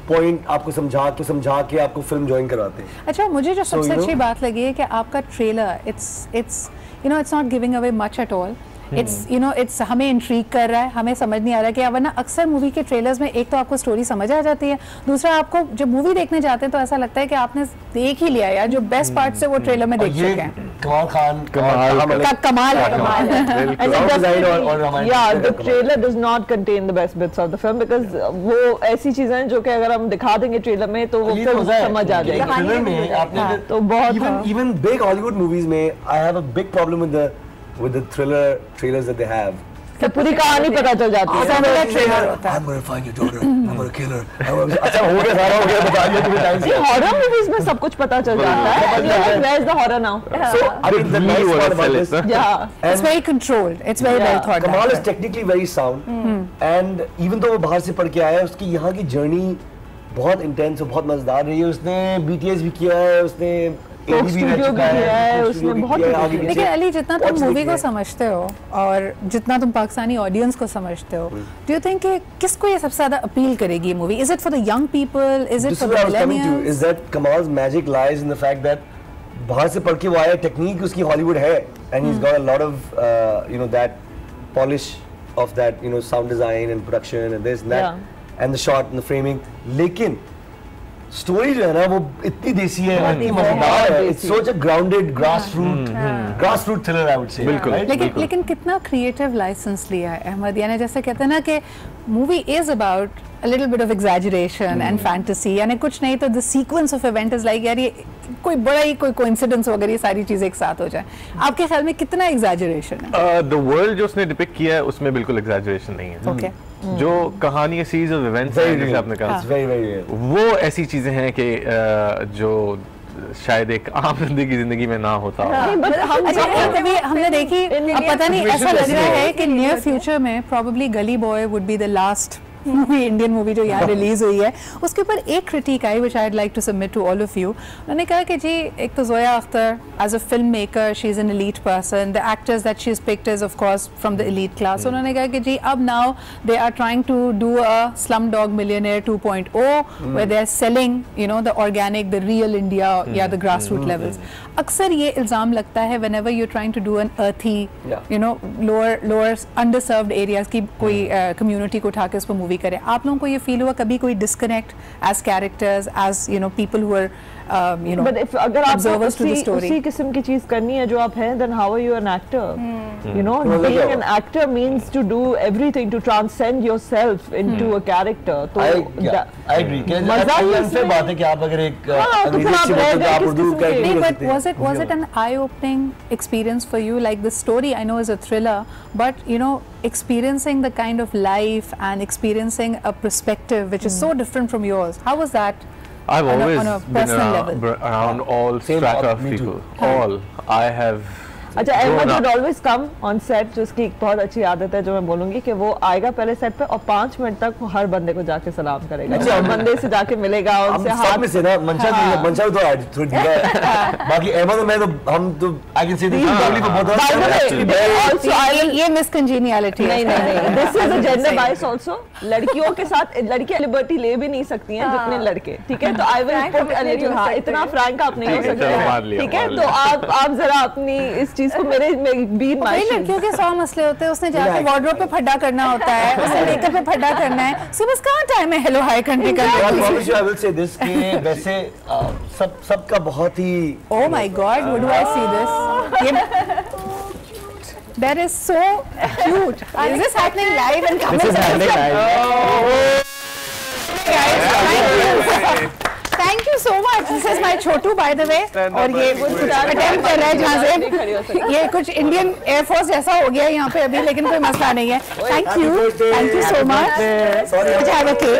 पॉइंट आपको समझा के आपको फिल्म ज्वाइन करवाते हैं. अच्छा, मुझे जो सबसे अच्छी बात लगी है कि आपका trailer it's you know it's not giving away much at all. It's हमें इंट्रीग कर रहा है. हमें समझ नहीं आ रहा कि वरना अक्सर मूवी के ट्रेलर्स में एक तो आपको स्टोरी समझ आ जाती है, दूसरा आपको जब मूवी देखने जाते हैं तो ऐसा लगता है कि आपने देख ही लिया यार, जो बेस्ट पार्ट से वो ट्रेलर में देख चुके हैं. कमाल Khan Kamal Yeah, the trailer does not contain the best bits of the film because वो ऐसी चीजें हैं जो कि अगर हम दिखा देंगे ट्रेलर में तो वो फिल्म समझ आ जाएगी. ट्रेलर में आपने तो बहुत even big Hollywood movies में I have a big problem with the trailers that they have. तो पूरी कहानी पता चल जाती है. I'm going to find your daughter. I'm going to kill her. अच्छा हो गया, सारा हो गया, बता दिया तुम्हें टाइम से. हॉरर मूवीज में सब कुछ पता चल जाता है. Where is the horror now? So I mean the nice part about this, yeah, it's very controlled. It's very well thought. Kamal is technically very sound, and even though वो बाहर से पढ़ के आया है, उसकी यहाँ की जर्नी बहुत इंटेंस और बहुत मजेदार रही है. उसने BTS भी किया है, उसने लेकिन अली, जितना तुम मूवी को समझते हो और जितना तुम पाकिस्तानी ऑडियंस को समझते हो, डू यू थिंक कि किसको ये सबसे ज्यादा अपील करेगी ये movie? Is it for the young people? Is it for the millennials? Is that Kamal's magic lies in the fact that बाहर से पढ़ के वो आया, टेक्निक उसकी हॉलीवुड है, and he has got a lot of you know that polish of that you know sound design and production and this that and the shot and the framing. लेकिन story जो है ना वो इतनी देसी है, इतनी मजेदार है. It's such a grounded grassroot thriller I would say. बिल्कुल. लेकिन कितना क्रिएटिव लाइसेंस लिया है अहमद. यानी जैसे कहते हैं ना कि movie is about a little bit of exaggeration and fantasy. यानी कुछ नहीं तो the sequence of event is like यार ये कोई बड़ा ही कोई coincidence वगैरह ये सारी चीजें एक साथ हो जाए. आपके ख्याल में कितना exaggeration है? The world जो उसने डिपिक्ट किया है उसमें बिल्कुल exaggeration नहीं है. Okay. जो कहानी सीरीज ऑफ इवेंट्स है जैसे आपने कहा, वो ऐसी चीजें हैं कि जो शायद एक आम जिंदगी में ना होता. हमने देखी, अब पता नहीं, ऐसा लग रहा है कि नियर फ्यूचर में probably Gully Boy would be the last movie, Indian movie जो यहाँ रिलीज हुई है, उसके ऊपर एक क्रिटिक आई which I would like to submit to all of you. उन्होंने कहा कि जी एक तो Zoya Akhtar as a film maker she is an elite person, the actors that she is picked is of course from the elite class. उन्होंने कहा कि जी अब now they are trying to do a Slumdog Millionaire 2.0 where they are selling you know the organic, the real India या the grass root levels. अक्सर ये इल्ज़ाम लगता है whenever you're trying to do an earthy, you know, lower underserved areas की कोई community को उठा के उस पर मूवी करें। आप लोगों को ये फील हुआ कभी कोई disconnect as characters, as you know, people who are you know, but if अगर आप उसी किस्म की चीज करनी है जो आप हैं, then how are you an actor? You know, being an actor means to do everything, to transcend yourself into a character. तो I agree. मजा बात है कि आप अगर एक but was it an eye-opening experience for you? Like the story I know is a thriller, but you know, experiencing the kind of life and experiencing a perspective which is so different from yours, how was that? I've always been level? around all strata of people. All. I have. अच्छा, Ahmad would always come on set, जो उसकी एक बहुत अच्छी आदत है जो मैं बोलूंगी कि वो आएगा पहले सेट पे और 5 मिनट तक हर बंदे को जाके सलाम करेगा, हर बंदे से जाके मिलेगा, उनसे हाथ में से ना मंशा तो थोड़ी बाकी अहमद मैं तो हम तो आई कैन से दिस ये मिसकंजीनियलिटी नहीं, this is a gender bias also. लड़कियों के साथ लड़कियां लिबर्टी ले भी नहीं सकती हैं जितने लड़के, ठीक है? तो I will put a little, हां इतना फ्रैंक आप नहीं हो सकते, ठीक है? तो आप जरा अपनी इस चीज को मेरे बीन माइंड, लड़कियों के 100 मसले होते हैं, उसने जाके वार्डरोब पे फड्डा करना होता है, उसने मेकअप पे फड्डा करना है, उसके पास कहाँ टाइम है हेलो हाय करने का? आई विल से दिस कि वैसे सबका बहुत ही oh my God, what do I see this? That is so cute. Is this happening live and coming? This is happening live. Guys, thank you so much. This is my Chhotu by the way. और ये attempt कर रहा है जहाँ से ये कुछ Indian air force जैसा हो गया यहाँ पे अभी, लेकिन कोई मसला नहीं है। Thank you so much. अच्छा रखिए,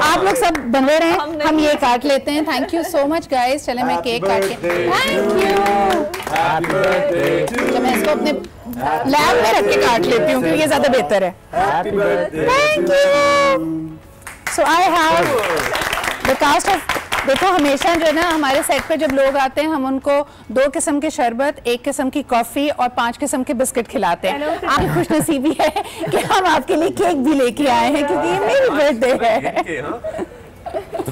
आप लोग सब बनवे रहे हैं, हम ये काट लेते हैं। Thank you so much guys. चले मैं केक काट के, थैंक यू। मैं इसको अपने लैब में रख के काट लेती हूँ क्योंकि ये ज्यादा बेहतर है। Thank you. So I have the cast of, देखो हमेशा जो है ना हमारे सेट पे जब लोग आते हैं हम उनको 2 किस्म के शरबत, 1 किस्म की कॉफी और 5 किस्म के बिस्किट खिलाते हैं। आपकी खुशनसीबी है कि हम आपके लिए केक भी लेके आए हैं क्योंकि ये मेरी बर्थडे है।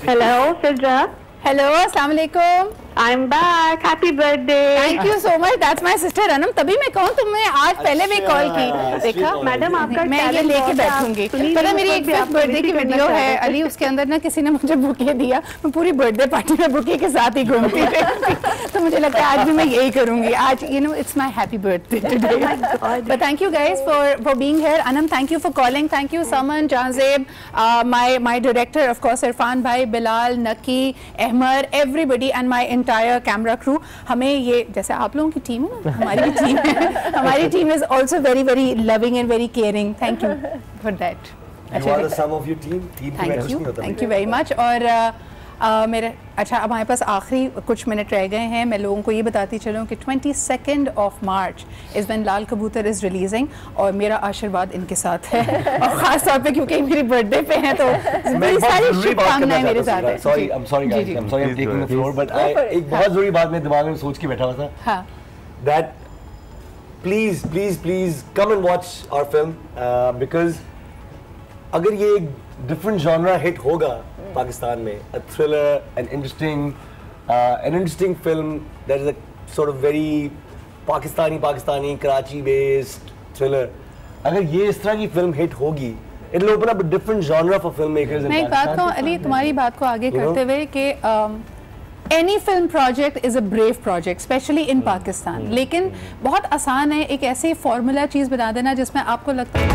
हेलो सिद्रा। हेलो, अस्सलाम वालेकुम। I'm back. Happy birthday. Thank you so much. That's my sister Anam. तभी मैं कहूँ तुमने आज पहले भी कॉल की, देखा मैडम आपका मैं ये लेके बैठूंगी। पता मेरी एक 5th बर्थडे की वीडियो है अली, उसके अंदर ना किसी ने मुझे बुके दिया, मैं पूरी बर्थडे पार्टी में बुके के साथ ही घूमती रही। तो मुझे लगता है आज भी मैं यही करूंगी। आज you know it's my happy birthday today. But thank you guys for being here. Anam thank you for calling, thank you Saman, Jazeb, my director of course Irfan भाई, Bilal, Naqi, Ahmed, everybody and my entire camera crew. हमें ये जैसे आप लोगों की टीम है ना, हमारी भी टीम है, हमारी team is also very very loving and very caring. Thank you for that. Thank you very much. और मेरे अच्छा अब हमारे पास आखिरी कुछ मिनट रह गए हैं। मैं लोगों को ये बताती चलूँ कि 22 मार्च इज़ व्हेन लाल कबूतर इज़ रिलीजिंग और मेरा आशीर्वाद इनके साथ है और ख़ास तौर पे क्योंकि मेरी बर्थडे पे है तो बड़ी सारी शुभकामनाएं मेरे साथ है। एक बहुत जरूरी बात मेरे दिमाग में सोच के बैठा हुआ था। हाँ, that please come and watch our film because अगर ये एक डिफरेंट जॉनरा हिट होगा पाकिस्तान में, a thriller, an interesting film that is a sort of very Pakistani Karachi based thriller, अगर ये इस तरह की फिल्म हिट होगी, it will open up a different genre for filmmakers. मैं एक बात कहूँ अली, तुम्हारी बात को आगे करते हुए कि any film project is a brave project, especially in Pakistan, लेकिन बहुत आसान है एक ऐसी फॉर्मूला चीज़ बना देना जिसमें आपको लगता है।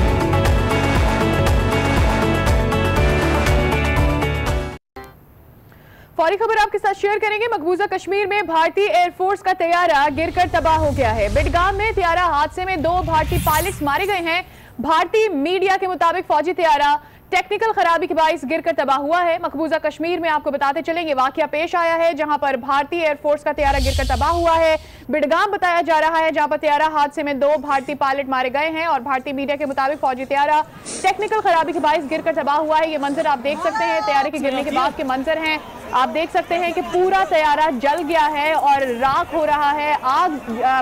फौरी खबर आपके साथ शेयर करेंगे। मकबूजा कश्मीर में भारतीय एयरफोर्स का तैयारा गिरकर तबाह हो गया है। बिडगाम में तैयारा हादसे में 2 भारतीय पायलट्स मारे गए हैं। भारतीय मीडिया के मुताबिक फौजी तैयारा टेक्निकल खराबी के बाइस गिरकर तबाह हुआ है। मकबूजा कश्मीर में आपको बताते चलेंगे वाकया पेश आया है जहां पर भारतीय एयरफोर्स का तैयारा गिरकर तबाह हुआ है। बिडगाम बताया जा रहा है जहां पर तैयारा हादसे में 2 भारतीय पायलट मारे गए हैं और भारतीय मीडिया के मुताबिक फौजी तैयारा टेक्निकल खराबी के बाइस गिरकर तबाह हुआ है। ये मंजर आप देख सकते हैं, तैयारे के गिरने के बाद के मंजर हैं। आप देख सकते हैं कि पूरा तैयारा जल गया है और राख हो रहा है, आग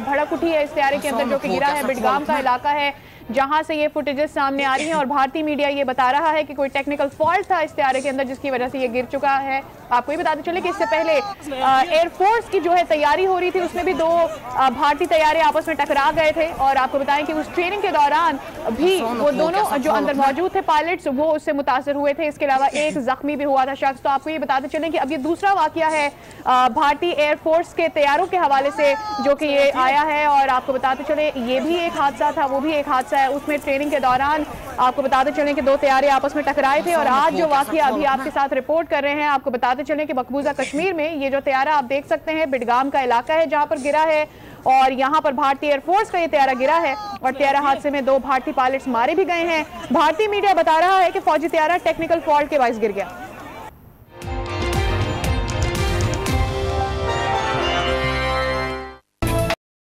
भड़क उठी है इस तैयारे के अंदर जो कि गिरा है। बिडगाम का इलाका है जहां से ये फुटेजेस सामने आ रही हैं और भारतीय मीडिया ये बता रहा है कि कोई टेक्निकल फॉल्ट था इस तैयारे के अंदर जिसकी वजह से ये गिर चुका है। आपको ये बताते चले कि इससे पहले एयरफोर्स की जो है तैयारी हो रही थी उसमें भी 2 भारतीय तैयारे आपस में टकरा गए थे और आपको बताएं कि उस ट्रेनिंग के दौरान भी वो दोनों जो अंदर मौजूद थे पायलट्स वो उससे मुतासर हुए थे। इसके अलावा एक जख्मी भी हुआ था शख्स। तो आपको ये बताते चले कि अब ये दूसरा वाकया है भारतीय एयरफोर्स के तैयारों के हवाले से जो कि ये आया है और आपको बताते चले ये भी एक हादसा था, वो भी एक हादसा है। उसमें ट्रेनिंग के दौरान आपको बताते चलें कि 2 तैयारे आपस में टकराए थे और आज जो वाकया अभी आपके साथ रिपोर्ट कर रहे हैं आपको बताते चलें कि मकबूजा कश्मीर में ये जो तैयारा आप देख सकते हैं बिडगाम का इलाका है जहां पर गिरा है और यहां पर भारतीय एयरफोर्स का ये तैयारा गिरा है और तैयारा हादसे में 2 भारतीय पायलट्स मारे भी गए हैं। भारतीय मीडिया बता रहा है कि फौजी तैयारा टेक्निकल फॉल्ट के बाइस गिर गया।